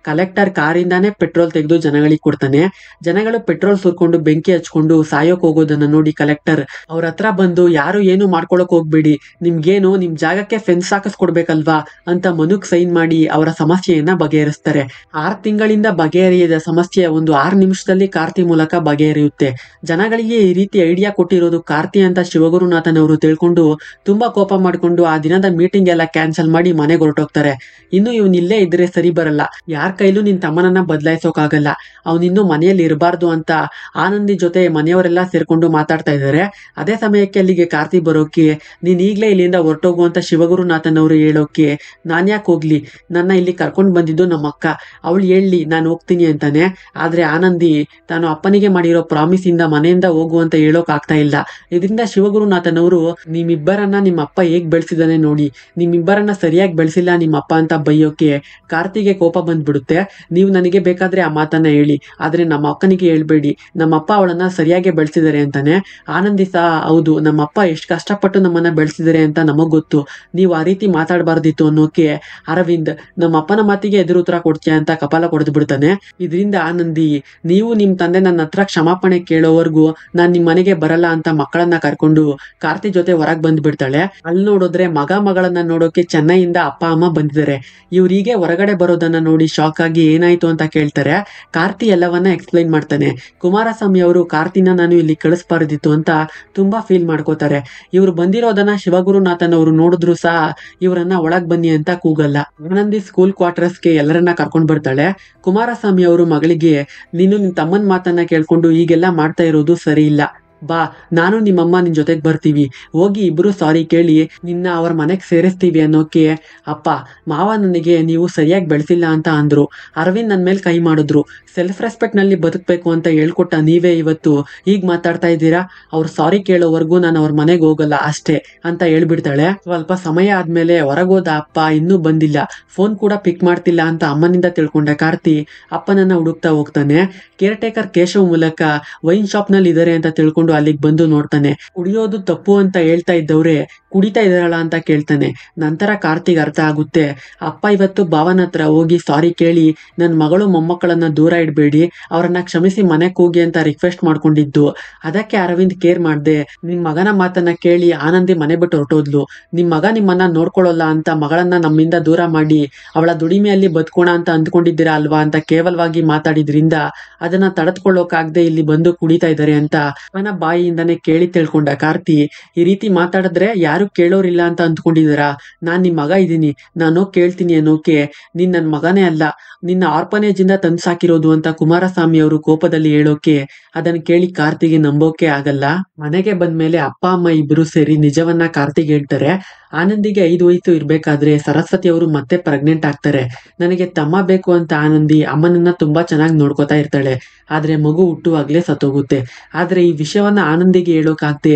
S1: ಕಲೆಕ್ಟರ್ ಕಾರಿಂದಾನೇ ಪೆಟ್ರೋಲ್ ತೆಗೆದು ಜನಗಳಿಗೆ ಕೊಡ್ತಾನೆ. ಜನಗಳು ಪೆಟ್ರೋಲ್ ಸುರ್ಕೊಂಡು ಬೆಂಕಿ ಹಚ್ಕೊಂಡು ಸಾಯೋಕ್ ಹೋಗೋದನ್ನ ನೋಡಿ ಕಲೆಕ್ಟರ್ ಅವ್ರ ಹತ್ರ ಬಂದು, ಯಾರು ಏನು ಮಾಡ್ಕೊಳಕ್ ಹೋಗ್ಬೇಡಿ, ನಿಮ್ಗೇನು ನಿಮ್ ಜಾಗಕ್ಕೆ ಫೆನ್ಸ್ ಹಾಕಿಸ್ಕೊಡ್ಬೇಕಲ್ವಾ ಅಂತ ಮನುಗ್ ಸೈನ್ ಮಾಡಿ ಅವರ ಸಮಸ್ಯೆಯನ್ನ ಬಗೆಹರಿಸ್ತಾರೆ. 6 ತಿಂಗಳಿಂದ ಬಗೆಹರಿಯದ ಸಮಸ್ಯೆ ಒಂದು 6 ನಿಮಿಷದಲ್ಲಿ ಕಾರ್ತಿ ಮೂಲಕ ಬಗೆಹರಿಯುತ್ತೆ. ಜನಗಳಿಗೆ ಈ ರೀತಿ ಐಡಿಯಾ ಕೊಟ್ಟಿರೋದು ಕಾರ್ತಿ ಅಂತ ಶಿವಗುರುನಾಥನ್ ಅವರು ತಿಳ್ಕೊಂಡು ತುಂಬಾ ಕೋಪ ಮಾಡ್ಕೊಂಡು ಆ ದಿನದ ಮೀಟಿಂಗ್ ಎಲ್ಲ ಕ್ಯಾನ್ಸಲ್ ಮಾಡಿ ಮನೆಗೆ ಹೊರಟೋಗ್ತಾರೆ. ಇನ್ನು ಇವನ್ ಇಲ್ಲೇ ಇದ್ರೆ ಸರಿ ಬರಲ್ಲ, ಯಾರ ಕೈಲೂ ನಿನ್ ತಮ್ಮನನ್ನ ಬದಲಾಯಿಸೋಕಾಗಲ್ಲ, ಅವನಿನ್ನು ಮನೆಯಲ್ಲಿ ಇರಬಾರ್ದು ಅಂತ ಆನಂದಿ ಜೊತೆ ಮನೆಯವರೆಲ್ಲ ಸೇರ್ಕೊಂಡು ಮಾತಾಡ್ತಾ ಇದ್ದಾರೆ. ಅದೇ ಸಮಯಕ್ಕೆ ಅಲ್ಲಿಗೆ ಕಾರ್ತಿ ಬರೋಕೆ, ನೀನ್ ಈಗ್ಲೇ ಇಲ್ಲಿಂದ ಹೊರಟೋಗು ಅಂತ ಶಿವಗುರುನಾಥನ್ ಅವರು ಹೇಳೋಕೆ, ನಾನ್ ಯಾಕೆ ಹೋಗ್ಲಿ, ನನ್ನ ಇಲ್ಲಿ ಕರ್ಕೊಂಡು ಬಂದಿದ್ದು ನಮ್ಮ ಅಕ್ಕ, ಅವಳು ಹೇಳಿ ನಾನು ಹೋಗ್ತೀನಿ ಅಂತಾನೆ. ಆದ್ರೆ ಆನಂದಿ ತಾನು ಅಪ್ಪನಿಗೆ ಮಾಡಿರೋ ಪ್ರಾಮಿಸ್ ಇಂದ ಮನೆಯಿಂದ ಹೋಗು ಅಂತ ಹೇಳೋಕ್ ಆಗ್ತಾ ಇಲ್ಲ. ಇದರಿಂದ ಶಿವಗುರುನಾಥನ್ ಅವರು, ನಿಮ್ಮಿಬ್ಬರನ್ನ ನಿಮ್ಮ ಅಪ್ಪ ಹೇಗ್ ಬೆಳೆಸಿದಾನೆ ನೋಡಿ, ನಿಮ್ಮಿಬ್ಬರನ್ನ ಸರಿಯಾಗಿ ಬೆಳೆಸಿಲ್ಲ ನಿಮ್ಮ ಅಪ್ಪ ಅಂತ ಬೈಯೋಕೆ ಕಾರ್ತಿಗೆ ಕೋಪ ಬಂದ್ಬಿಡುತ್ತೆ. ನೀವು ನನಗೆ ಬೇಕಾದ್ರೆ ಆ ಮಾತನ್ನ ಹೇಳಿ, ಆದ್ರೆ ನಮ್ಮ ಅಕ್ಕನಿಗೆ ಹೇಳ್ಬೇಡಿ, ನಮ್ಮ ಅಪ್ಪ ಅವಳನ್ನ ಸರಿಯಾಗಿ ಬೆಳೆಸಿದಾರೆ ಅಂತಾನೆ. ಆನಂದಿ ಸಹ, ಹೌದು ನಮ್ಮ ಅಪ್ಪ ಎಷ್ಟು ಕಷ್ಟಪಟ್ಟು ನಮ್ಮನ್ನ ಬೆಳೆಸಿದಾರೆ ಅಂತ ನಮಗ್ ಗೊತ್ತು, ನೀವು ಆ ರೀತಿ ಮಾತಾಡಬಾರ್ದಿತ್ತು ಅನ್ನೋಕೆ ಅರವಿಂದ್, ನಮ್ಮ ಅಪ್ಪನ ಮಾತಿಗೆ ಎದುರು ಉತ್ತರ ಕೊಡ್ತೀಯ ಅಂತ ಕಪಾಲ ಕೊಡ್ದು ಬಿಡ್ತಾನೆ. ಇದರಿಂದ ಆನಂದಿ, ನೀವು ನಿಮ್ ತಂದೆ ನನ್ನ ಹತ್ರ ಕ್ಷಮಾಪಣೆ ಕೇಳೋವರೆಗೂ ನಾನ್ ನಿಮ್ ಮನೆಗೆ ಬರಲ್ಲ ಅಂತ ಮಕ್ಕಳನ್ನ ಕರ್ಕೊಂಡು ಕಾರ್ತಿ ಜೊತೆ ಹೊರಗ್ ಬಂದ್ಬಿಡ್ತಾಳೆ. ಅಲ್ಲಿ ನೋಡಿದ್ರೆ ಮಗಳನ್ನ ನೋಡೋಕೆ ಚೆನ್ನೈಯಿಂದ ಅಪ್ಪ ಅಮ್ಮ ಬಂದಿದ್ದಾರೆ. ಇವ್ರಿಗೆ ಹೊರಗಡೆ ಬರೋದನ್ನ ನೋಡಿ ಶಾಕ್ ಆಗಿ ಏನಾಯ್ತು ಅಂತ ಕೇಳ್ತಾರೆ. ಕಾರ್ತಿ ಎಲ್ಲವನ್ನ ಎಕ್ಸ್ಪ್ಲೈನ್ ಮಾಡ್ತಾನೆ. ಕುಮಾರಸ್ವಾಮಿ ಅವರು ಕಾರ್ತಿನ ನಾನು ಇಲ್ಲಿ ಕಳಿಸ್ಬಾರ್ದಿತ್ತು ಅಂತ ತುಂಬಾ ಫೀಲ್ ಮಾಡ್ಕೋತಾರೆ. ಇವ್ರು ಬಂದಿರೋದನ್ನ ಶಿವಗುರುನಾಥನ್ ಅವರು ನೋಡಿದ್ರು ಸಹ ಇವರನ್ನ ಒಳಗ್ ಬನ್ನಿ ಅಂತ ಕೂಗಲ್ಲ. ಆನಂದಿ ಸ್ಕೂಲ್ ಕ್ವಾರ್ಟರ್ಸ್ಗೆ ಎಲ್ಲರನ್ನ ಕರ್ಕೊಂಡ್ ಬರ್ತಾಳೆ. ಕುಮಾರಸ್ವಾಮಿ ಅವರು ಮಗಳಿಗೆ, ನೀನು ನಿನ್ ತಮ್ಮನ್ ಮಾತನ್ನ ಕೇಳ್ಕೊಂಡು ಈಗೆಲ್ಲ ಮಾಡ್ತಾ ಇರೋದು ಸರಿ ಇಲ್ಲ, ಬಾ, ನಾನು ನಿಮ್ಮಮ್ಮ ನಿನ್ ಜೊತೆಗೆ ಬರ್ತೀವಿ, ಹೋಗಿ ಇಬ್ರು ಸಾರಿ ಕೇಳಿ ನಿನ್ನ ಅವ್ರ ಮನೆಗೆ ಸೇರಿಸ್ತೀವಿ ಅನ್ನೋಕೆ ಅಪ್ಪ ಮಾವ ನನಗೆ ನೀವು ಸರಿಯಾಗಿ ಬೆಳೆಸಿಲ್ಲ ಅಂತ ಅಂದ್ರು. ಅರವಿಂದ್ ನನ್ನ ಮೇಲೆ ಕೈ ಮಾಡಿದ್ರು. ಸೆಲ್ಫ್ ರೆಸ್ಪೆಕ್ಟ್ ನಲ್ಲಿ ಬದುಕಬೇಕು ಅಂತ ಹೇಳ್ಕೊಟ್ಟ ನೀವೇ ಇವತ್ತು ಈಗ ಮಾತಾಡ್ತಾ ಇದ್ದೀರಾ. ಅವ್ರು ಸಾರಿ ಕೇಳೋವರೆಗೂ ನಾನು ಅವ್ರ ಮನೆಗೆ ಹೋಗಲ್ಲ ಅಷ್ಟೇ ಅಂತ ಹೇಳ್ಬಿಡ್ತಾಳೆ. ಸ್ವಲ್ಪ ಸಮಯ ಆದ್ಮೇಲೆ ಹೊರಗೋದ ಅಪ್ಪ ಇನ್ನೂ ಬಂದಿಲ್ಲ, ಫೋನ್ ಕೂಡ ಪಿಕ್ ಮಾಡ್ತಿಲ್ಲ ಅಂತ ಅಮ್ಮನಿಂದ ತಿಳ್ಕೊಂಡ ಕಾರ್ತಿ ಅಪ್ಪನನ್ನ ಹುಡುಕ್ತಾ ಹೋಗ್ತಾನೆ. ಕೇರ್ ಟೇಕರ್ ಕೇಶವ್ ಮೂಲಕ ವೈನ್ ಶಾಪ್ ನಲ್ಲಿ ಇದಾರೆ ಅಂತ ತಿಳ್ಕೊಂಡು ಅಲ್ಲಿಗೆ ಬಂದು ನೋಡ್ತಾನೆ. ಕುಡಿಯೋದು ತಪ್ಪು ಅಂತ ಹೇಳ್ತಾ ಇದ್ದವ್ರೆ ಕುಡಿತಾ ಇದಾರಲ್ಲ ಅಂತ ಕೇಳ್ತಾನೆ. ನಂತರ ಕಾರ್ತಿಗ್ ಅರ್ಥ ಆಗುತ್ತೆ, ಅಪ್ಪ ಇವತ್ತು ಭಾವನ ಹತ್ರ ಹೋಗಿ ಸಾರಿ ಕೇಳಿ ನನ್ನ ಮಗಳು ಮೊಮ್ಮಕ್ಕಳನ್ನ ದೂರ ಇಡಬೇಡಿ, ಅವರನ್ನ ಕ್ಷಮಿಸಿ ಮನೆಗೆ ಹೋಗಿ ಅಂತ ರಿಕ್ವೆಸ್ಟ್ ಮಾಡ್ಕೊಂಡಿದ್ದು. ಅದಕ್ಕೆ ಅರವಿಂದ್ ಕೇರ್ ಮಾಡ್ದೆ ನಿಮ್ ಮಗನ ಮಾತನ್ನ ಕೇಳಿ ಆನಂದಿ ಮನೆ ಬಿಟ್ಟು ಹೊರಟೋದ್ಲು. ನಿಮ್ ಮಗ ನಿಮ್ಮನ್ನ ನೋಡ್ಕೊಳ್ಳಲ್ಲ ಅಂತ ಮಗಳನ್ನ ನಮ್ಮಿಂದ ದೂರ ಮಾಡಿ ಅವಳ ದುಡಿಮೆಯಲ್ಲಿ ಬದುಕೋಣ ಅಂತ ಅಂದ್ಕೊಂಡಿದ್ದೀರಾ ಅಲ್ವಾ ಅಂತ ಕೇವಲವಾಗಿ ಮಾತಾಡಿದ್ರಿಂದ ಅದನ್ನ ತಡೆದುಕೊಳ್ಳೋಕಾಗದೆ ಇಲ್ಲಿ ಬಂದು ಕುಡಿತಾ ಇದ್ದಾರೆ ಅಂತ ಅವನ ಬಾಯಿಯಿಂದಾನೆ ಕೇಳಿ ತಿಳ್ಕೊಂಡ ಕಾರ್ತಿ, ಈ ರೀತಿ ಮಾತಾಡಿದ್ರೆ ಯಾರು ಕೇಳೋರಿಲ್ಲ ಅಂತ ಅಂದ್ಕೊಂಡಿದ್ದೀರಾ? ನಾನ್ ನಿಮ್ ಮಗ ಇದ್ದೀನಿ, ನಾನು ಕೇಳ್ತೀನಿ ಅನ್ನೋಕೆ ನೀನ್ ನನ್ ಮಗನೇ ಅಲ್ಲ, ನಿನ್ನ ಆರ್ಫನೇಜ್ ಇಂದ ತಂದು ಸಾಕಿರೋದು ಅಂತ ಕುಮಾರಸ್ವಾಮಿ ಅವರು ಕೋಪದಲ್ಲಿ ಹೇಳೋಕೆ ಅದನ್ನ ಕೇಳಿ ಕಾರ್ತಿಗೆ ನಂಬೋಕೆ ಆಗಲ್ಲ. ಮನೆಗೆ ಬಂದ್ಮೇಲೆ ಅಪ್ಪ ಅಮ್ಮ ಇಬ್ರು ಸೇರಿ ನಿಜವನ್ನ ಕಾರ್ತಿಗೆ ಹೇಳ್ತಾರೆ. ಆನಂದಿಗೆ 5 ವಯಸ್ಸು ಇರ್ಬೇಕಾದ್ರೆ ಸರಸ್ವತಿ ಅವರು ಮತ್ತೆ ಪ್ರೆಗ್ನೆಂಟ್ ಆಗ್ತಾರೆ. ನನಗೆ ತಮ್ಮ ಬೇಕು ಅಂತ ಆನಂದಿ ಅಮ್ಮನನ್ನ ತುಂಬಾ ಚೆನ್ನಾಗಿ ನೋಡ್ಕೋತಾ ಇರ್ತಾಳೆ. ಆದ್ರೆ ಮಗು ಹುಟ್ಟುವಾಗ್ಲೇ ಸತ್ತೋಗುತ್ತೆ. ಆದ್ರೆ ಈ ವಿಷಯವನ್ನ ಆನಂದಿಗೆ ಹೇಳೋಕಾಗ್ದೆ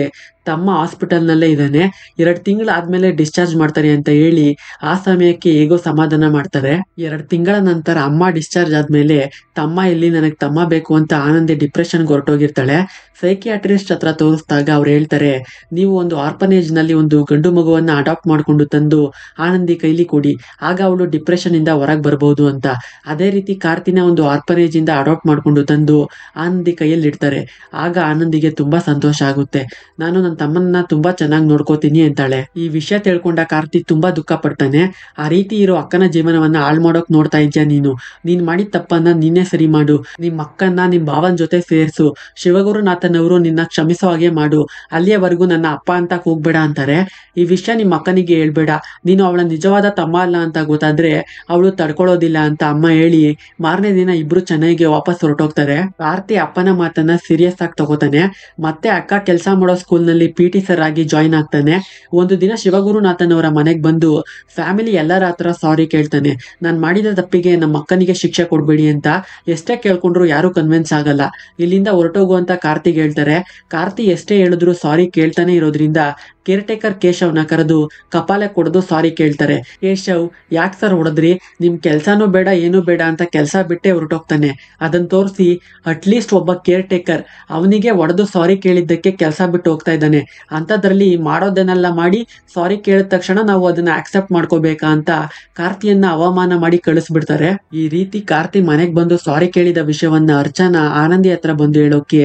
S1: ತಮ್ಮ ಹಾಸ್ಪಿಟಲ್ ನಲ್ಲೇ ಇದ್ದಾನೆ, 2 ತಿಂಗಳು ಆದ್ಮೇಲೆ ಡಿಸ್ಚಾರ್ಜ್ ಮಾಡ್ತಾರೆ ಅಂತ ಹೇಳಿ ಆ ಸಮಯಕ್ಕೆ ಹೇಗೋ ಸಮಾಧಾನ ಮಾಡ್ತಾರೆ. 2 ತಿಂಗಳ ನಂತರ ಅಮ್ಮ ಡಿಸ್ಚಾರ್ಜ್ ಆದ್ಮೇಲೆ ತಮ್ಮ ಇಲ್ಲಿ ನನಗೆ ತಮ್ಮ ಬೇಕು ಅಂತ ಆನಂದಿ ಡಿಪ್ರೆಷನ್ಗೆ ಹೊರಟೋಗಿರ್ತಾಳೆ. ಸೈಕಿಯಾಟ್ರಿಸ್ಟ್ ಹತ್ರ ತೋರಿಸಿದಾಗ ಅವ್ರು ಹೇಳ್ತಾರೆ, ನೀವು ಒಂದು ಆರ್ಫನೇಜ್ ನಲ್ಲಿ ಒಂದು ಗಂಡು ಮಗುವನ್ನ ಅಡಾಪ್ಟ್ ಮಾಡ್ಕೊಂಡು ತಂದು ಆನಂದಿ ಕೈಲಿ ಕೊಡಿ, ಆಗ ಅವಳು ಡಿಪ್ರೆಷನ್ ಇಂದ ಹೊರಗೆ ಬರ್ಬೋದು ಅಂತ. ಅದೇ ರೀತಿ ಕಾರ್ತಿನ ಒಂದು ಆರ್ಫನೇಜ್ ಇಂದ ಅಡಾಪ್ಟ್ ಮಾಡ್ಕೊಂಡು ತಂದು ಆನಂದಿ ಕೈಯಲ್ಲಿ ಇಡ್ತಾರೆ. ಆಗ ಆನಂದಿಗೆ ತುಂಬಾ ಸಂತೋಷ ಆಗುತ್ತೆ. ನಾನು ನನ್ನ ತಮ್ಮನ್ನ ತುಂಬಾ ಚೆನ್ನಾಗಿ ನೋಡ್ಕೋತೀನಿ ಅಂತಾಳೆ. ಈ ವಿಷಯ ತಿಳ್ಕೊಂಡ ಕಾರ್ತಿ ತುಂಬಾ ದುಃಖ ಪಡ್ತಾನೆ. ಆ ರೀತಿ ಇರೋ ಅಕ್ಕನ ಜೀವನವನ್ನ ಹಾಳು ಮಾಡೋಕ್ ನೋಡ್ತಾ ಇದ್ಯಾ ನೀನ್ ಮಾಡಿದ ತಪ್ಪನ್ನ ನೀನೇ ಸರಿ ಮಾಡು, ನಿಮ್ ಅಕ್ಕನ್ನ ನಿಮ್ ಭಾವನ್ ಜೊತೆ ಸೇರ್ಸು, ಶಿವಗುರುನಾಥನ್ ಅವರು ನಿನ್ನ ಕ್ಷಮಿಸೋ ಹಾಗೆ ಮಾಡು, ಅಲ್ಲಿಯವರೆಗೂ ನನ್ನ ಅಪ್ಪ ಅಂತ ಹೋಗ್ಬೇಡ ಅಂತಾರೆ. ಈ ವಿಷಯ ನಿಮ್ ಅಕ್ಕನಿಗೆ ಹೇಳ್ಬೇಡ, ನೀನು ಅವಳ ನಿಜವಾದ ತಮ್ಮ ಅಲ್ಲ ಅಂತ ಗೊತ್ತಾದ್ರೆ ಅವಳು ತಡ್ಕೊಳ್ಳೋದಿಲ್ಲ ಅಂತ ಅಮ್ಮ ಹೇಳಿ ಮಾರನೇ ದಿನ ಇಬ್ರು ಚೆನ್ನೈಗೆ ವಾಪಸ್ ಹೊರಟೋಗ್ತಾರೆ. ಕಾರ್ತಿ ಅಪ್ಪನ ಮಾತನ್ನ ಸೀರಿಯಸ್ ಆಗಿ ತಗೋತಾನೆ. ಮತ್ತೆ ಅಕ್ಕ ಕೆಲಸ ಮಾಡೋ ಸ್ಕೂಲ್ ನಲ್ಲಿ PT ಸರ್ ಆಗಿ ಜಾಯಿನ್ ಆಗ್ತಾನೆ. ಒಂದು ದಿನ ಶಿವಗುರುನಾಥನ್ ಅವರ ಮನೆಗೆ ಬಂದು ಫ್ಯಾಮಿಲಿ ಎಲ್ಲರ ಹತ್ರ ಸಾರಿ ಕೇಳ್ತಾನೆ. ನಾನ್ ಮಾಡಿದ ತಪ್ಪಿಗೆ ನಮ್ಮ ಅಕ್ಕನಿಗೆ ಶಿಕ್ಷೆ ಕೊಡ್ಬೇಡಿ ಅಂತ. ಎಷ್ಟೇ ಕೇಳ್ಕೊಂಡ್ರು ಯಾರು ಕನ್ವಿನ್ಸ್ ಆಗಲ್ಲ. ಇಲ್ಲಿಂದ ಹೊರಟೋಗು ಅಂತ ಕಾರ್ತಿಗೆ ಹೇಳ್ತಾರೆ. ಕಾರ್ತಿ ಎಷ್ಟೇ ಹೇಳಿದ್ರು ಸಾರಿ ಕೇಳ್ತಾನೆ ಇರೋದ್ರಿಂದ ಕೇರ್ ಟೇಕರ್ ಕೇಶವ್ನ ಕರೆದು ಕಪಾಲೆ ಕೊಡದು ಸಾರಿ ಕೇಳ್ತಾರೆ. ಕೇಶವ್, ಯಾಕೆ ಸರ್ ಹೊಡೆದ್ರಿ, ನಿಮ್ ಕೆಲ್ಸಾನು ಬೇಡ ಏನು ಬೇಡ ಅಂತ ಕೆಲಸ ಬಿಟ್ಟೆ ಹೊರಟೋಗ್ತಾನೆ. ಅದನ್ನ ತೋರಿಸಿ ಅಟ್ಲೀಸ್ಟ್ ಒಬ್ಬ ಕೇರ್ ಟೇಕರ್ ಅವನಿಗೆ ಹೊಡೆದು ಸಾರಿ ಕೇಳಿದ್ದಕ್ಕೆ ಕೆಲಸ ಬಿಟ್ಟು ಹೋಗ್ತಾ ಇದ್ದಾನೆ, ಅಂತದ್ರಲ್ಲಿ ಮಾಡೋದನ್ನೆಲ್ಲ ಮಾಡಿ ಸಾರಿ ಕೇಳಿದ ತಕ್ಷಣ ನಾವು ಅದನ್ನ ಆಕ್ಸೆಪ್ಟ್ ಮಾಡ್ಕೋಬೇಕಾ ಅಂತ ಕಾರ್ತಿಯನ್ನ ಅವಮಾನ ಮಾಡಿ ಕಳಿಸ್ಬಿಡ್ತಾರೆ. ಈ ರೀತಿ ಕಾರ್ತಿ ಮನೆಗ್ ಬಂದು ಸಾರಿ ಕೇಳಿದ ವಿಷಯವನ್ನ ಅರ್ಚನಾ ಆನಂದಿ ಹತ್ರ ಬಂದು ಹೇಳೋಕೆ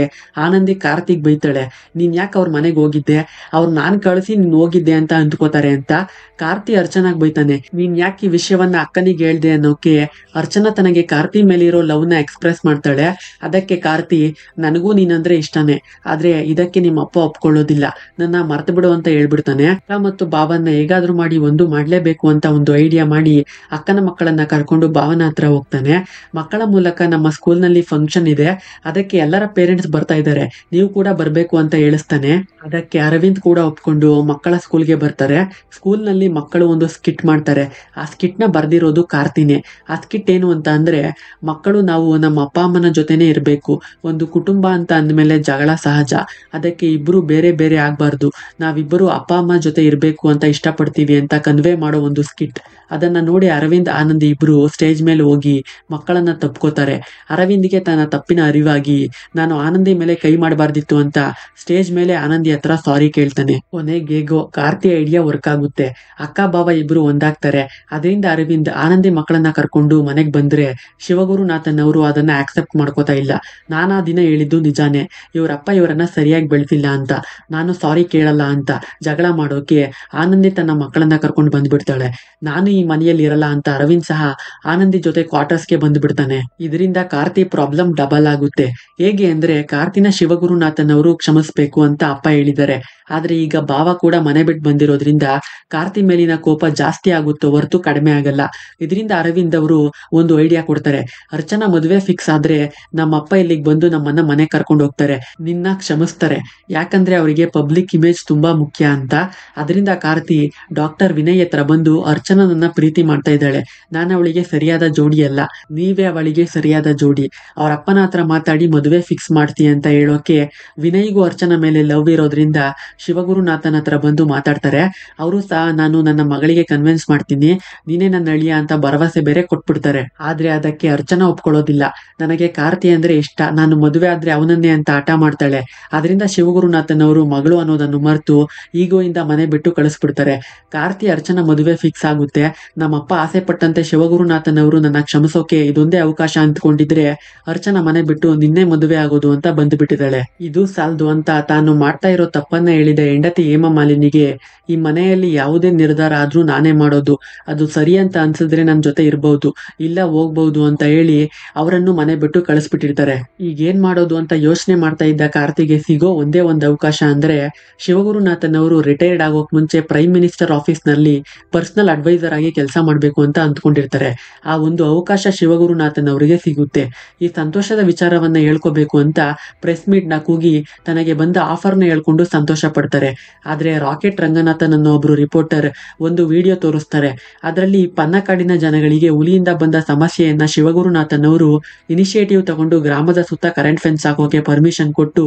S1: ಆನಂದಿ ಕಾರ್ತಿಗ್ ಬೈತಾಳೆ, ನೀನ್ ಯಾಕೆ ಅವ್ರ ಮನೆಗೆ ಹೋಗಿದ್ದೆ, ಅವ್ರು ನಾನ್ ಕಳಿಸಿ ನೀನ್ ಹೋಗಿದ್ದೆ ಅಂತ ಅಂದ್ಕೋತಾರೆ ಅಂತ. ಕಾರ್ತಿ ಅರ್ಚನಾಗ್ ಬೈತಾನೆ, ನೀನ್ ಯಾಕೆ ಈ ವಿಷಯವನ್ನ ಅಕ್ಕನಿಗೆ ಹೇಳ್ದೆ ಅನ್ನೋಕೆ ಅರ್ಚನಾ ತನಗೆ ಕಾರ್ತಿ ಮೇಲಿರೋ ಲವ್ ನ ಎಕ್ಸ್ಪ್ರೆಸ್ ಮಾಡ್ತಾಳೆ. ಅದಕ್ಕೆ ಕಾರ್ತಿ, ನನಗೂ ನೀನಂದ್ರೆ ಇಷ್ಟನೇ, ಆದ್ರೆ ಇದಕ್ಕೆ ನಿಮ್ಮ ಅಪ್ಪ ಒಪ್ಕೊಳ್ಳೋದಿಲ್ಲ, ನನ್ನ ಮರ್ತು ಬಿಡು ಅಂತ ಹೇಳ್ಬಿಡ್ತಾನೆ. ಅಕ್ಕ ಮತ್ತು ಭಾವನ್ನ ಹೇಗಾದ್ರೂ ಮಾಡಿ ಒಂದು ಮಾಡ್ಲೇಬೇಕು ಅಂತ ಒಂದು ಐಡಿಯಾ ಮಾಡಿ ಅಕ್ಕನ ಮಕ್ಕಳನ್ನ ಕರ್ಕೊಂಡು ಭಾವನ ಹತ್ರ ಹೋಗ್ತಾನೆ. ಮಕ್ಕಳ ಮೂಲಕ ನಮ್ಮ ಸ್ಕೂಲ್ ನಲ್ಲಿ ಫಂಕ್ಷನ್ ಇದೆ, ಅದಕ್ಕೆ ಎಲ್ಲರ ಪೇರೆಂಟ್ಸ್ ಬರ್ತಾ ಇದ್ದಾರೆ, ನೀವು ಕೂಡ ಬರ್ಬೇಕು ಅಂತ ಹೇಳಿಸ್ತಾನೆ. ಅದಕ್ಕೆ ಅರವಿಂದ್ ಕೂಡ ಒಪ್ಕೊಂಡು ಮಕ್ಕಳ ಸ್ಕೂಲ್ಗೆ ಬರ್ತಾರೆ. ಸ್ಕೂಲ್ ನಲ್ಲಿ ಮಕ್ಕಳು ಒಂದು ಸ್ಕಿಟ್ ಮಾಡ್ತಾರೆ. ಆ ಸ್ಕಿಟ್ ನ ಬರ್ದಿರೋದು ಕಾರ್ತಿನೇ. ಆ ಸ್ಕಿಟ್ ಏನು ಅಂತ ಅಂದ್ರೆ, ಮಕ್ಕಳು ನಾವು ನಮ್ಮ ಅಪ್ಪ ಅಮ್ಮನ ಜೊತೆನೆ ಇರ್ಬೇಕು, ಒಂದು ಕುಟುಂಬ ಅಂತ ಅಂದ್ಮೇಲೆ ಜಗಳ ಸಹಜ, ಅದಕ್ಕೆ ಇಬ್ರು ಬೇರೆ ಬೇರೆ ಆಗ್ಬಾರ್ದು, ನಾವಿಬ್ಬರು ಅಪ್ಪ ಅಮ್ಮ ಜೊತೆ ಇರ್ಬೇಕು ಅಂತ ಇಷ್ಟಪಡ್ತೀವಿ ಅಂತ ಕನ್ವೆ ಮಾಡೋ ಒಂದು ಸ್ಕಿಟ್. ಅದನ್ನ ನೋಡಿ ಅರವಿಂದ್ ಆನಂದ್ ಇಬ್ರು ಸ್ಟೇಜ್ ಮೇಲೆ ಹೋಗಿ ಮಕ್ಕಳನ್ನ ತಪ್ಕೋತಾರೆ. ಅರವಿಂದ್ಗೆ ತನ್ನ ತಪ್ಪಿನ ಅರಿವಾಗಿ ನಾನು ಆನಂದಿ ಮೇಲೆ ಕೈ ಮಾಡಬಾರ್ದಿತ್ತು ಅಂತ ಸ್ಟೇಜ್ ಮೇಲೆ ಆನಂದಿ ಹತ್ರ ಸಾರಿ ಕೇಳ್ತಾನೆ. ಕೊನೆಗೇಗೋ ಕಾರ್ತಿ ಐಡಿಯಾ ವರ್ಕ್ ಆಗುತ್ತೆ. ಅಕ್ಕ ಭಾವ ಇಬ್ರು ಒಂದಾಗ್ತಾರೆ. ಅದರಿಂದ ಅರವಿಂದ್ ಆನಂದಿ ಮಕ್ಕಳನ್ನ ಕರ್ಕೊಂಡು ಮನೆಗ್ ಬಂದ್ರೆ ಶಿವಗುರುನಾಥನ್ ಅವರು ಅದನ್ನ ಆಕ್ಸೆಪ್ಟ್ ಮಾಡ್ಕೋತಾ ಇಲ್ಲ. ನಾನಾ ದಿನ ಹೇಳಿದ್ದು ನಿಜಾನೇ, ಇವರಪ್ಪ ಇವರನ್ನ ಸರಿಯಾಗಿ ಬೆಳೆಸಿಲ್ಲ ಅಂತ, ನಾನು ಸಾರಿ ಕೇಳಲ್ಲ ಅಂತ ಜಗಳ ಮಾಡೋಕೆ ಆನಂದಿ ತನ್ನ ಮಕ್ಕಳನ್ನ ಕರ್ಕೊಂಡು ಬಂದ್ಬಿಡ್ತಾಳೆ. ನಾನು ಈ ಮನೆಯಲ್ಲಿ ಇರಲ್ಲ ಅಂತ ಅರವಿಂದ್ ಸಹ ಆನಂದಿ ಜೊತೆ ಕ್ವಾರ್ಟರ್ಸ್ಗೆ ಬಂದ್ಬಿಡ್ತಾನೆ. ಇದರಿಂದ ಕಾರ್ತಿ ಪ್ರಾಬ್ಲಮ್ ಡಬಲ್ ಆಗುತ್ತೆ. ಹೇಗೆ ಅಂದ್ರೆ, ಕಾರ್ತಿನ ಶಿವಗುರುನಾಥನ್ ಅವರು ಕ್ಷಮಿಸ್ಬೇಕು ಅಂತ ಅಪ್ಪ ಹೇಳಿದ್ದಾರೆ, ಆದ್ರೆ ಈಗ ಭಾವ ಕೂಡ ಮನೆ ಬಿಟ್ಟು ಬಂದಿರೋದ್ರಿಂದ ಮಾಡೋದ್ರಿಂದ ಕಾರ್ತಿ ಮೇಲಿನ ಕೋಪ ಜಾಸ್ತಿ ಆಗುತ್ತೋ ಹೊರತು ಕಡಿಮೆ ಆಗಲ್ಲ. ಇದರಿಂದ ಅರವಿಂದ್ ಅವರು ಒಂದು ಐಡಿಯಾ ಕೊಡ್ತಾರೆ. ಅರ್ಚನಾ ಮದುವೆ ಫಿಕ್ಸ್ ಆದ್ರೆ ನಮ್ಮಪ್ಪ ಇಲ್ಲಿಗೆ ಬಂದು ನಮ್ಮನ್ನ ಮನೆ ಕರ್ಕೊಂಡು ಹೋಗ್ತಾರೆ, ನಿನ್ನ ಕ್ಷಮಿಸ್ತಾರೆ, ಯಾಕಂದ್ರೆ ಅವರಿಗೆ ಪಬ್ಲಿಕ್ ಇಮೇಜ್ ತುಂಬಾ ಮುಖ್ಯ ಅಂತ. ಅದರಿಂದ ಕಾರ್ತಿ ಡಾಕ್ಟರ್ ವಿನಯ್ ಹತ್ರ ಬಂದು ಅರ್ಚನಾ ನನ್ನ ಪ್ರೀತಿ ಮಾಡ್ತಾ ಇದ್ದಾಳೆ, ನಾನು ಅವಳಿಗೆ ಸರಿಯಾದ ಜೋಡಿ ಅಲ್ಲ, ನೀವೇ ಅವಳಿಗೆ ಸರಿಯಾದ ಜೋಡಿ, ಅವ್ರ ಅಪ್ಪನ ಹತ್ರ ಮಾತಾಡಿ ಮದುವೆ ಫಿಕ್ಸ್ ಮಾಡ್ತೀಯ ಅಂತ ಹೇಳೋಕೆ ವಿನಯ್ಗೂ ಅರ್ಚನಾ ಮೇಲೆ ಲವ್ ಇರೋದ್ರಿಂದ ಶಿವಗುರುನಾಥನ್ ಹತ್ರ ಬಂದು ಮಾತಾಡ್ತಾರೆ. ಅವರು ಸಹ ನಾನು ನನ್ನ ಮಗಳಿಗೆ ಕನ್ವಿನ್ಸ್ ಮಾಡ್ತೀನಿ, ನೀನೇ ನನ್ನ ಅಳಿಯ ಅಂತ ಭರವಸೆ ಬೇರೆ ಕೊಟ್ಬಿಡ್ತಾರೆ. ಆದ್ರೆ ಅದಕ್ಕೆ ಅರ್ಚನಾ ಒಪ್ಕೊಳ್ಳೋದಿಲ್ಲ. ನನಗೆ ಕಾರ್ತಿ ಅಂದ್ರೆ ಇಷ್ಟ, ನಾನು ಮದುವೆ ಆದ್ರೆ ಅವನನ್ನೇ ಅಂತ ಹಠ ಮಾಡ್ತಾಳೆ. ಅದರಿಂದ ಶಿವಗುರುನಾಥನ್ ಅವರು ಮಗಳು ಅನ್ನೋದನ್ನು ಮರೆತು ಈಗೋಯಿಂದ ಮನೆ ಬಿಟ್ಟು ಕಳಿಸ್ಬಿಡ್ತಾರೆ. ಕಾರ್ತಿ ಅರ್ಚನಾ ಮದುವೆ ಫಿಕ್ಸ್ ಆಗುತ್ತೆ. ನಮ್ಮಪ್ಪ ಆಸೆ ಪಟ್ಟಂತೆ ಶಿವಗುರುನಾಥನ್ ಅವರು ನನ್ನ ಕ್ಷಮಿಸೋಕೆ ಇದೊಂದೇ ಅವಕಾಶ ಅಂದ್ಕೊಂಡಿದ್ರೆ ಅರ್ಚನಾ ಮನೆ ಬಿಟ್ಟು ನಿನ್ನೆ ಮದುವೆ ಆಗೋದು ಅಂತ ಬಂದುಬಿಟ್ಟಿದ್ದಾಳೆ. ಇದು ಸಾಲದು ಅಂತ ತಾನು ಮಾಡ್ತಾ ಇರೋ ತಪ್ಪನ್ನ ಹೇಳಿದ ಹೆಂಡತಿ ಹೇಮಮಾಲಿನಿಗೆ ಈ ಮನೆಯಲ್ಲಿ ಯಾವುದೇ ನಿರ್ಧಾರ ಆದ್ರೂ ನಾನೇ ಮಾಡೋದು, ಅದು ಸರಿ ಅಂತ ಅನ್ಸಿದ್ರೆ ನನ್ನ ಜೊತೆ ಇರ್ಬಹುದು, ಇಲ್ಲ ಹೋಗ್ಬಹುದು ಅಂತ ಹೇಳಿ ಅವರನ್ನು ಮನೆ ಬಿಟ್ಟು ಕಳಿಸ್ಬಿಟ್ಟಿರ್ತಾರೆ. ಈಗ ಏನ್ ಮಾಡೋದು ಅಂತ ಯೋಚನೆ ಮಾಡ್ತಾ ಇದ್ದ ಕಾರ್ತಿಗೆ ಸಿಗೋ ಒಂದೇ ಒಂದು ಅವಕಾಶ ಅಂದ್ರೆ ಶಿವಗುರುನಾಥನ್ ಅವರು ರಿಟೈರ್ಡ್ ಆಗೋಕ್ ಮುಂಚೆ ಪ್ರೈಮ್ ಮಿನಿಸ್ಟರ್ ಆಫೀಸ್ ನಲ್ಲಿ ಪರ್ಸನಲ್ ಅಡ್ವೈಸರ್ ಆಗಿ ಕೆಲಸ ಮಾಡ್ಬೇಕು ಅಂತ ಅಂದ್ಕೊಂಡಿರ್ತಾರೆ. ಆ ಒಂದು ಅವಕಾಶ ಶಿವಗುರುನಾಥನ್ ಅವರಿಗೆ ಸಿಗುತ್ತೆ. ಈ ಸಂತೋಷದ ವಿಚಾರವನ್ನ ಹೇಳ್ಕೋಬೇಕು ಅಂತ ಪ್ರೆಸ್ ಮೀಟ್ ನ ಕೂಗಿ ತನಗೆ ಬಂದ ಆಫರ್ನ ಹೇಳ್ಕೊಂಡು ಸಂತೋಷ ಪಡ್ತಾರೆ. ಆದ್ರೆ ರಾಕೆಟ್ ರಂಗನಾಥನ್ ಅನ್ನೋ ಒಬ್ರು ರಿಪೋರ್ಟರ್ ಒಂದು ವಿಡಿಯೋ ತೋರಿಸ್ತಾರೆ. ಅದರಲ್ಲಿ ಪನ್ನಕಾಡಿನ ಜನಗಳಿಗೆ ಹುಲಿಯಿಂದ ಬಂದ ಸಮಸ್ಯೆಯನ್ನ ಶಿವಗುರುನಾಥನ್ ಅವರು ಇನಿಷಿಯೇಟಿವ್ ತಗೊಂಡು ಗ್ರಾಮದ ಸುತ್ತ ಕರೆಂಟ್ ಫೆನ್ಸ್ ಹಾಕೋಕೆ ಪರ್ಮಿಷನ್ ಕೊಟ್ಟು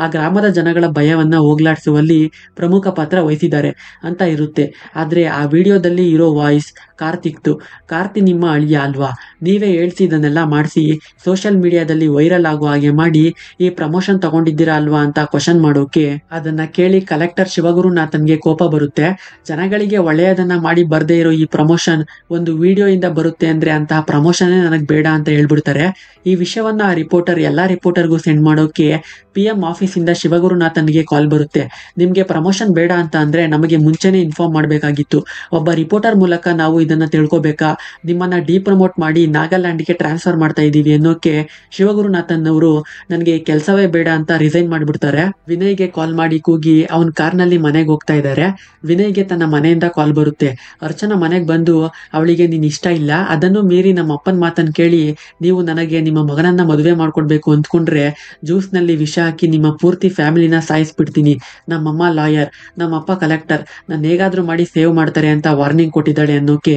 S1: ಆ ಗ್ರಾಮದ ಜನಗಳ ಭಯವನ್ನ ಹೋಗ್ಲಾಡಿಸುವಲ್ಲಿ ಪ್ರಮುಖ ಪಾತ್ರ ವಹಿಸಿದ್ದಾರೆ ಅಂತ ಇರುತ್ತೆ. ಆದ್ರೆ ಆ ವಿಡಿಯೋದಲ್ಲಿ ಇರೋ ವಾಯ್ಸ್ ಕಾರ್ತಿಕ್ದು. ಕಾರ್ತಿ ನಿಮ್ಮ ಅಳಿಯ ಅಲ್ವಾ, ನೀವೇ ಹೇಳ್ಸಿದನ್ನೆಲ್ಲ ಮಾಡಿಸಿ ಸೋಷಿಯಲ್ ಮೀಡಿಯಾದಲ್ಲಿ ವೈರಲ್ ಆಗೋ ಹಾಗೆ ಮಾಡಿ ಈ ಪ್ರಮೋಷನ್ ತಗೊಂಡಿದ್ದೀರಾ ಅಲ್ವಾ ಅಂತ ಕ್ವಶನ್ ಮಾಡೋಕೆ ಅದನ್ನ ಕೇಳಿ ಕಲೆಕ್ಟರ್ ಶಿವಗುರುನಾಥನ್ಗೆ ಕೋಪ ಬರುತ್ತೆ. ಜನಗಳಿಗೆ ಒಳ್ಳೆಯದನ್ನ ಮಾಡಿ ಬರ್ದೇ ಇರೋ ಈ ಪ್ರಮೋಷನ್ ಒಂದು ವಿಡಿಯೋ ಇಂದ ಬರುತ್ತೆ ಅಂದ್ರೆ ಅಂತಹ ಪ್ರಮೋಷನ್ ನನಗೆ ಬೇಡ ಅಂತ ಹೇಳ್ಬಿಡ್ತಾರೆ. ಈ ವಿಷಯವನ್ನ ಆ ರಿಪೋರ್ಟರ್ ಎಲ್ಲಾ ರಿಪೋರ್ಟರ್ಗೂ ಸೆಂಡ್ ಮಾಡೋಕೆ PM ಆಫೀಸಿಂದ ಶಿವಗುರುನಾಥನ್ಗೆ ಕಾಲ್ ಬರುತ್ತೆ. ನಿಮ್ಗೆ ಪ್ರಮೋಷನ್ ಬೇಡ ಅಂತ ಅಂದ್ರೆ ನಮಗೆ ಮುಂಚೆನೆ ಇನ್ಫಾರ್ಮ್ ಮಾಡಬೇಕಾಗಿತ್ತು, ಒಬ್ಬ ರಿಪೋರ್ಟರ್ ಮೂಲಕ ನಾವು ಇದನ್ನ ತಿಳ್ಕೊಬೇಕಾ, ನಿಮ್ಮನ್ನ ಡಿಪ್ರಮೋಟ್ ಮಾಡಿ ನಾಗಾಲ್ಯಾಂಡ್ಗೆ ಟ್ರಾನ್ಸ್ಫರ್ ಮಾಡ್ತಾ ಇದೀವಿ ಅನ್ನೋಕೆ ಶಿವಗುರುನಾಥನ್ ಅವರು ನನಗೆ ಕೆಲಸವೇ ಬೇಡ ಅಂತ ರಿಸೈನ್ ಮಾಡ್ಬಿಡ್ತಾರೆ. ವಿನಯ್ಗೆ ಕಾಲ್ ಮಾಡಿ ಕೂಗಿ ಅವನ್ ಕಾರ್ನಲ್ಲಿ ಮನೆಗೆ ಹೋಗ್ತಾ ಇದ್ದಾರೆ. ವಿನಯ್ಗೆ ತನ್ನ ಮನೆಯಿಂದ ಕಾಲ್ ಬರುತ್ತೆ. ಅರ್ಚನಾ ಮನೆಗೆ ಬಂದು ಅವಳಿಗೆ ನೀನ್ ಇಷ್ಟ ಇಲ್ಲ, ಅದನ್ನು ಮೀರಿ ನಮ್ಮ ಅಪ್ಪನ ಮಾತನ್ನ ಕೇಳಿ ನೀವು ನನಗೆ ನಿಮ್ಮ ಮಗನನ್ನ ಮದುವೆ ಮಾಡ್ಕೊಡ್ಬೇಕು ಅಂದ್ಕೊಂಡ್ರೆ ಜ್ಯೂಸ್ ನಲ್ಲಿ ವಿಷ ಹಾಕಿ ನಿಮ್ಮ ಪೂರ್ತಿ ಫ್ಯಾಮಿಲಿನ ಸಾಯಿಸ್ಬಿಡ್ತೀನಿ, ನಮ್ಮಮ್ಮ ಲಾಯರ್, ನಮ್ಮಪ್ಪ ಕಲೆಕ್ಟರ್, ನಾನು ಹೇಗಾದ್ರೂ ಮಾಡಿ ಸೇವ್ ಮಾಡ್ತಾರೆ ಅಂತ ವಾರ್ನಿಂಗ್ ಕೊಟ್ಟಿದ್ದಾಳೆ ಅನ್ನೋಕೆ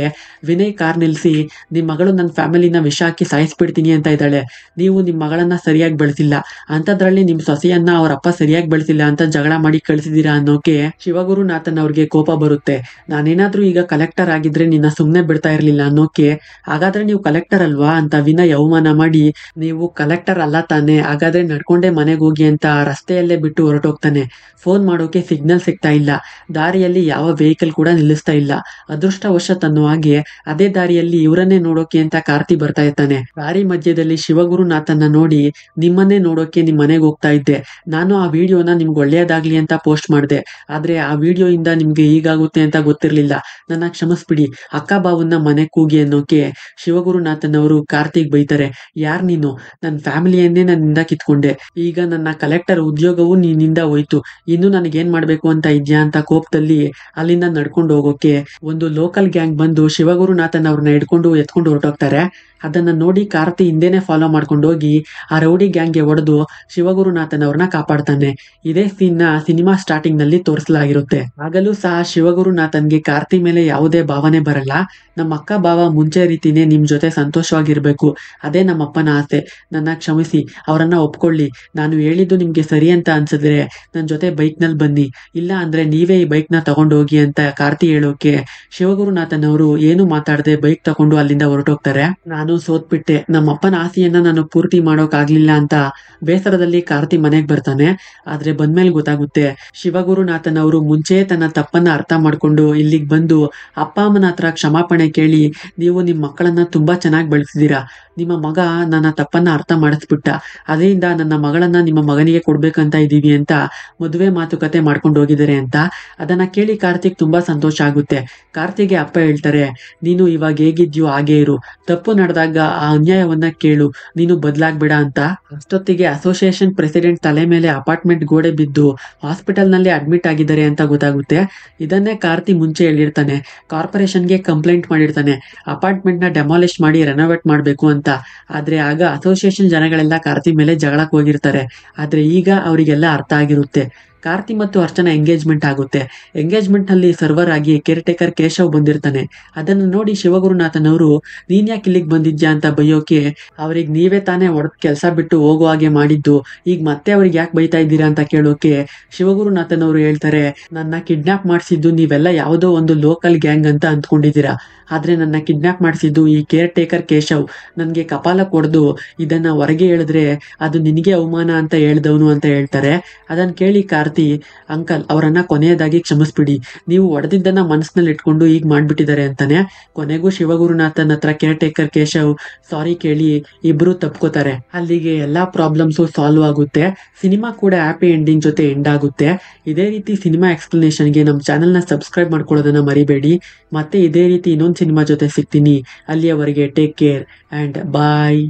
S1: ವಿನಯ್ ಕಾರ್ ನಿಲ್ಸಿ ನಿಮ್ ಮಗಳು ನನ್ನ ಫ್ಯಾಮಿಲಿನ ವಿಷ ಹಾಕಿ ಸಾಯಿಸ್ಬಿಡ್ತೀನಿ ಅಂತ ಇದ್ದಾಳೆ, ನೀವು ನಿಮ್ ಮಗಳನ್ನ ಸರಿಯಾಗಿ ಬೆಳೆಸಿಲ್ಲ, ಅಂತದ್ರಲ್ಲಿ ನಿಮ್ ಸೊಸೆಯನ್ನ ಅವ್ರ ಅಪ್ಪ ಸರಿಯಾಗಿ ಬೆಳೆಸಿಲ್ಲ ಅಂತ ಜಗಳ ಮಾಡಿ ಕಳಿಸಿದೀರಾ ಅನ್ನೋಕೆ ಶಿವಗುರುನಾಥನ್ ಅವ್ರಿಗೆ ಕೋಪ ಬರುತ್ತೆ. ನಾನೇನಾದ್ರೂ ಈಗ ಕಲೆಕ್ಟರ್ ಆಗಿದ್ರೆ ನಿನ್ನ ಸುಮ್ನೆ ಬಿಡ್ತಾ ಇರ್ಲಿಲ್ಲ ಅನ್ನೋಕೆ ಹಾಗಾದ್ರೆ ನೀವು ಕಲೆಕ್ಟರ್ ಅಲ್ವಾ ಅಂತ ವಿನಯ್ ಅವಮಾನ ಮಾಡಿ ನೀವು ಕಲೆಕ್ಟರ್ ಅಲ್ಲ ತಾನೆ, ಹಾಗಾದ್ರೆ ನಡ್ಕೊಂಡೇ ಮನೆಗೆ ಹೋಗಿ ಅಂತ ರಸ್ತೆಯಲ್ಲೇ ಬಿಟ್ಟು ಹೊರಟೋಗ್ತಾನೆ. ಫೋನ್ ಮಾಡೋಕೆ ಸಿಗ್ನಲ್ ಸಿಗ್ತಾ ಇಲ್ಲ, ದಾರಿಯಲ್ಲಿ ಯಾವ ವೆಹಿಕಲ್ ಕೂಡ ನಿಲ್ಲಿಸ್ತಾ ಇಲ್ಲ. ಅದೃಷ್ಟವಶತ್ ಅನ್ನೋ ಹಾಗೆ ಅದೇ ದಾರಿಯಲ್ಲಿ ಇವರನ್ನೇ ನೋಡೋಕೆ ಅಂತ ಕಾರ್ತಿ ಬರ್ತಾ ಇರ್ತಾನೆ. ದಾರಿ ಮಧ್ಯದಲ್ಲಿ ಶಿವಗುರುನಾಥನ್ನ ನೋಡಿ ನಿಮ್ಮನ್ನೇ ನೋಡೋಕೆ ನಿಮ್ ಮನೆಗೆ ಹೋಗ್ತಾ ಇದ್ದೆ, ನಾನು ಆ ವಿಡಿಯೋನ ನಿಮ್ಗೆ ಒಳ್ಳೆಯದಾಗ್ಲಿ ಅಂತ ಪೋಸ್ಟ್ ಮಾಡಿದೆ, ಆದ್ರೆ ಆ ವಿಡಿಯೋ ಇಂದ ನಿಮ್ಗೆ ಹೀಗಾಗುತ್ತೆ ಅಂತ ಗೊತ್ತಿರ್ಲಿಲ್ಲ, ನನ್ನ ಕ್ಷಮಿಸ್ಬಿಡಿ, ಅಕ್ಕ ಬಾವನ್ನ ಮನೆ ಕೂಗಿ ಅನ್ನೋಕೆ ಶಿವಗುರುನಾಥನ್ ಅವರು ಕಾರ್ತಿಕ್ ಬೈತಾರೆ. ಯಾರ್ ನೀನು, ನನ್ನ ಫ್ಯಾಮಿಲಿಯನ್ನೇ ನನ್ನಿಂದ ಕಿತ್ಕೊಂಡೆ, ಈಗ ನನ್ನ ಕಲೆಕ್ಟರ್ ಉದ್ಯೋಗವು ನಿನ್ನಿಂದ ಹೋಯ್ತು, ಇನ್ನು ನನಗೇನ್ ಮಾಡ್ಬೇಕು ಅಂತ ಇದ್ಯಾ ಅಂತ ಕೋಪದಲ್ಲಿ ಅಲ್ಲಿಂದ ನಡ್ಕೊಂಡು ಹೋಗೋಕೆ ಒಂದು ಲೋಕಲ್ ಗ್ಯಾಂಗ್ ಬಂದು ಶಿವಗುರುನಾಥನ್ ಅವ್ರನ್ನ ಎತ್ಕೊಂಡು ಹೊರಟೋಗ್ತಾರೆ. ಅದನ್ನ ನೋಡಿ ಕಾರ್ತಿ ಹಿಂದೆನೆ ಫಾಲೋ ಮಾಡ್ಕೊಂಡು ಹೋಗಿ ಆ ರೌಡಿ ಗ್ಯಾಂಗ್ಗೆ ಹೊಡೆದು ಶಿವಗುರುನಾಥನ್ ಅವ್ರನ್ನ ಕಾಪಾಡ್ತಾನೆ. ಇದೇ ಸೀನ್ ನ ಸಿನಿಮಾ ಸ್ಟಾರ್ಟಿಂಗ್ ನಲ್ಲಿ ತೋರಿಸಲಾಗಿರುತ್ತೆ. ಆಗಲೂ ಸಹ ಶಿವಗುರುನಾಥನ್ಗೆ ಕಾರ್ತಿ ಮೇಲೆ ಯಾವುದೇ ಭಾವನೆ ಬರಲ್ಲ. ನಮ್ಮ ಅಕ್ಕ ಬಾವ ಮುಂಚೆ ರೀತಿನೇ ನಿಮ್ ಜೊತೆ ಸಂತೋಷವಾಗಿರ್ಬೇಕು, ಅದೇ ನಮ್ಮಪ್ಪನ ಆಸೆ, ನನ್ನ ಕ್ಷಮಿಸಿ, ಅವರನ್ನ ಒಪ್ಕೊಳ್ಳಿ, ನಾನು ಹೇಳಿದ್ದು ನಿಮ್ಗೆ ಸರಿ ಅಂತ ಅನ್ಸಿದ್ರೆ ನನ್ನ ಜೊತೆ ಬೈಕ್ ನಲ್ಲಿ ಬನ್ನಿ, ಇಲ್ಲ ಅಂದ್ರೆ ನೀವೇ ಈ ಬೈಕ್ ನ ತಗೊಂಡು ಹೋಗಿ ಅಂತ ಕಾರ್ತಿ ಹೇಳೋಕೆ ಶಿವಗುರುನಾಥನ್ ಅವರು ಏನು ಮಾತಾಡದೆ ಬೈಕ್ ತಗೊಂಡು ಅಲ್ಲಿಂದ ಹೊರಟೋಗ್ತಾರೆ. ನಾನು ಸೋತ್ಬಿಟ್ಟೆ, ನಮ್ಮ ಅಪ್ಪನ ಆಸೆಯನ್ನ ನಾನು ಪೂರ್ತಿ ಮಾಡೋಕ್ ಆಗ್ಲಿಲ್ಲ ಅಂತ ಬೇಸರದಲ್ಲಿ ಕಾರ್ತಿ ಮನೆಗೆ ಬರ್ತಾನೆ. ಆದ್ರೆ ಬಂದ್ಮೇಲೆ ಗೊತ್ತಾಗುತ್ತೆ ಶಿವಗುರುನಾಥನ್ ಅವರು ಮುಂಚೆ ತನ್ನ ತಪ್ಪನ್ನ ಅರ್ಥ ಮಾಡ್ಕೊಂಡು ಇಲ್ಲಿಗೆ ಬಂದು ಅಪ್ಪ ಅಮ್ಮನ ಹತ್ರ ಕ್ಷಮಾಪಣೆ ಕೇಳಿ ನೀವು ನಿಮ್ ಮಕ್ಕಳನ್ನ ತುಂಬಾ ಚೆನ್ನಾಗಿ ಬೆಳೆಸಿದೀರಾ, ನಿಮ್ಮ ಮಗ ನನ್ನ ತಪ್ಪನ್ನ ಅರ್ಥ ಮಾಡಿಸ್ಬಿಟ್ಟ, ಅದರಿಂದ ನನ್ನ ಮಗಳನ್ನ ನಿಮ್ಮ ಮಗನಿಗೆ ಕೊಡ್ಬೇಕಂತ ಇದೀವಿ ಅಂತ ಮದುವೆ ಮಾತುಕತೆ ಮಾಡ್ಕೊಂಡು ಹೋಗಿದ್ದಾರೆ ಅಂತ. ಅದನ್ನ ಕೇಳಿ ಕಾರ್ತಿಕ್ ತುಂಬಾ ಸಂತೋಷ ಆಗುತ್ತೆ. ಕಾರ್ತಿಗೆ ಅಪ್ಪ ಹೇಳ್ತಾರೆ, ನೀನು ಇವಾಗ ಹೇಗಿದ್ಯೋ ಹಾಗೇ ಇರು, ತಪ್ಪು ನಡೆದಾಗ ಆ ಅನ್ಯಾಯವನ್ನ ಕೇಳು, ನೀನು ಬದಲಾಗ್ಬೇಡ ಅಂತ. ಅಷ್ಟೊತ್ತಿಗೆ ಅಸೋಸಿಯೇಷನ್ ಪ್ರೆಸಿಡೆಂಟ್ ತಲೆ ಮೇಲೆ ಅಪಾರ್ಟ್ಮೆಂಟ್ ಗೋಡೆ ಬಿದ್ದು ಹಾಸ್ಪಿಟಲ್ ನಲ್ಲಿ ಅಡ್ಮಿಟ್ ಆಗಿದ್ದಾರೆ ಅಂತ ಗೊತ್ತಾಗುತ್ತೆ. ಇದನ್ನೇ ಕಾರ್ತಿ ಮುಂಚೆ ಹೇಳಿರ್ತಾನೆ. ಕಾರ್ಪೊರೇಷನ್ಗೆ ಕಂಪ್ಲೇಂಟ್ ಮಾಡಿರ್ತಾನೆ ಅಪಾರ್ಟ್ಮೆಂಟ್ನ ಡೆಮಾಲಿಷ್ ಮಾಡಿ ರೆನೋವೇಟ್ ಮಾಡಬೇಕು ಅಂತ. ಆದ್ರೆ ಆಗ ಅಸೋಸಿಯೇಷನ್ ಜನಗಳೆಲ್ಲ ಕಾರ್ತಿ ಮೇಲೆ ಜಗಳಕ್ಕೆ ಹೋಗಿರ್ತಾರೆ. ಆದ್ರೆ ಈಗ ಅವರಿಗೆಲ್ಲ ಅರ್ಥ ಆಗಿರುತ್ತೆ. ಕಾರ್ತಿ ಮತ್ತು ಅರ್ಚನಾ ಎಂಗೇಜ್ಮೆಂಟ್ ಆಗುತ್ತೆ. ಎಂಗೇಜ್ಮೆಂಟ್ ನಲ್ಲಿ ಸರ್ವರ್ ಆಗಿ ಕೇರ್ ಟೇಕರ್ ಕೇಶವ್ ಬಂದಿರ್ತಾನೆ. ಅದನ್ನು ನೋಡಿ ಶಿವಗುರುನಾಥನ್ ಅವರು ನೀನ್ ಯಾಕೆ ಇಲ್ಲಿಗೆ ಬಂದಿದ್ಯಾ ಅಂತ ಬೈಯೋಕೆ, ಅವ್ರಿಗೆ ನೀವೇ ತಾನೇ ಹೊಡೆದ್ ಕೆಲಸ ಬಿಟ್ಟು ಹೋಗೋ ಹಾಗೆ ಮಾಡಿದ್ದು, ಈಗ ಮತ್ತೆ ಅವ್ರಿಗೆ ಯಾಕೆ ಬೈತಾ ಇದ್ದೀರಾ ಅಂತ ಕೇಳೋಕೆ ಶಿವಗುರುನಾಥನ್ ಅವರು ಹೇಳ್ತಾರೆ, ನನ್ನ ಕಿಡ್ನಾಪ್ ಮಾಡಿಸಿದ್ದು ನೀವೆಲ್ಲ ಯಾವುದೋ ಒಂದು ಲೋಕಲ್ ಗ್ಯಾಂಗ್ ಅಂತ ಅಂದ್ಕೊಂಡಿದ್ದೀರಾ, ಆದ್ರೆ ನನ್ನ ಕಿಡ್ನಾಪ್ ಮಾಡಿಸಿದ್ದು ಈ ಕೇರ್ ಟೇಕರ್ ಕೇಶವ್. ನನಗೆ ಕಪಾಲ ಕೊಡ್ದು ಇದನ್ನ ಹೊರಗೆ ಹೇಳಿದ್ರೆ ಅದು ನಿನಗೆ ಅವಮಾನ ಅಂತ ಹೇಳ್ದವನು ಅಂತ ಹೇಳ್ತಾರೆ. ಅದನ್ನ ಕೇಳಿ ಕಾರ್ತಿ, ಅಂಕಲ್ ಅವರನ್ನ ಕೊನೆಯದಾಗಿ ಕ್ಷಮಿಸ್ಬಿಡಿ, ನೀವು ಹೊಡೆದಿದ್ದನ್ನ ಮನಸ್ಸಿನಲ್ಲಿ ಇಟ್ಕೊಂಡು ಈಗ ಮಾಡ್ಬಿಟ್ಟಿದ್ದಾರೆ ಅಂತಾನೆ. ಕೊನೆಗೂ ಶಿವಗುರುನಾಥನ್ ಹತ್ರ ಕೇರ್ ಟೇಕರ್ ಕೇಶವ್ ಸಾರಿ ಕೇಳಿ ಇಬ್ರು ತಪ್ಕೋತಾರೆ. ಅಲ್ಲಿಗೆ ಎಲ್ಲಾ ಪ್ರಾಬ್ಲಮ್ಸು ಸಾಲ್ವ್ ಆಗುತ್ತೆ. ಸಿನಿಮಾ ಕೂಡ ಹ್ಯಾಪಿ ಎಂಡಿಂಗ್ ಜೊತೆ ಎಂಡ್ ಆಗುತ್ತೆ. ಇದೇ ರೀತಿ ಸಿನಿಮಾ ಎಕ್ಸ್ಪ್ಲನೇಷನ್ಗೆ ನಮ್ಮ ಚಾನೆಲ್ನ ಸಬ್ಸ್ಕ್ರೈಬ್ ಮಾಡ್ಕೊಳ್ಳೋದನ್ನ ಮರಿಬೇಡಿ. ಮತ್ತೆ ಇದೇ ರೀತಿ ಇನ್ನೊಂದು ಸಿನಿಮಾ ಜೊತೆ ಸಿಗ್ತೀನಿ. ಅಲ್ಲಿಯವರೆಗೆ ಟೇಕ್ ಕೇರ್ ಆ್ಯಂಡ್ ಬಾಯ್.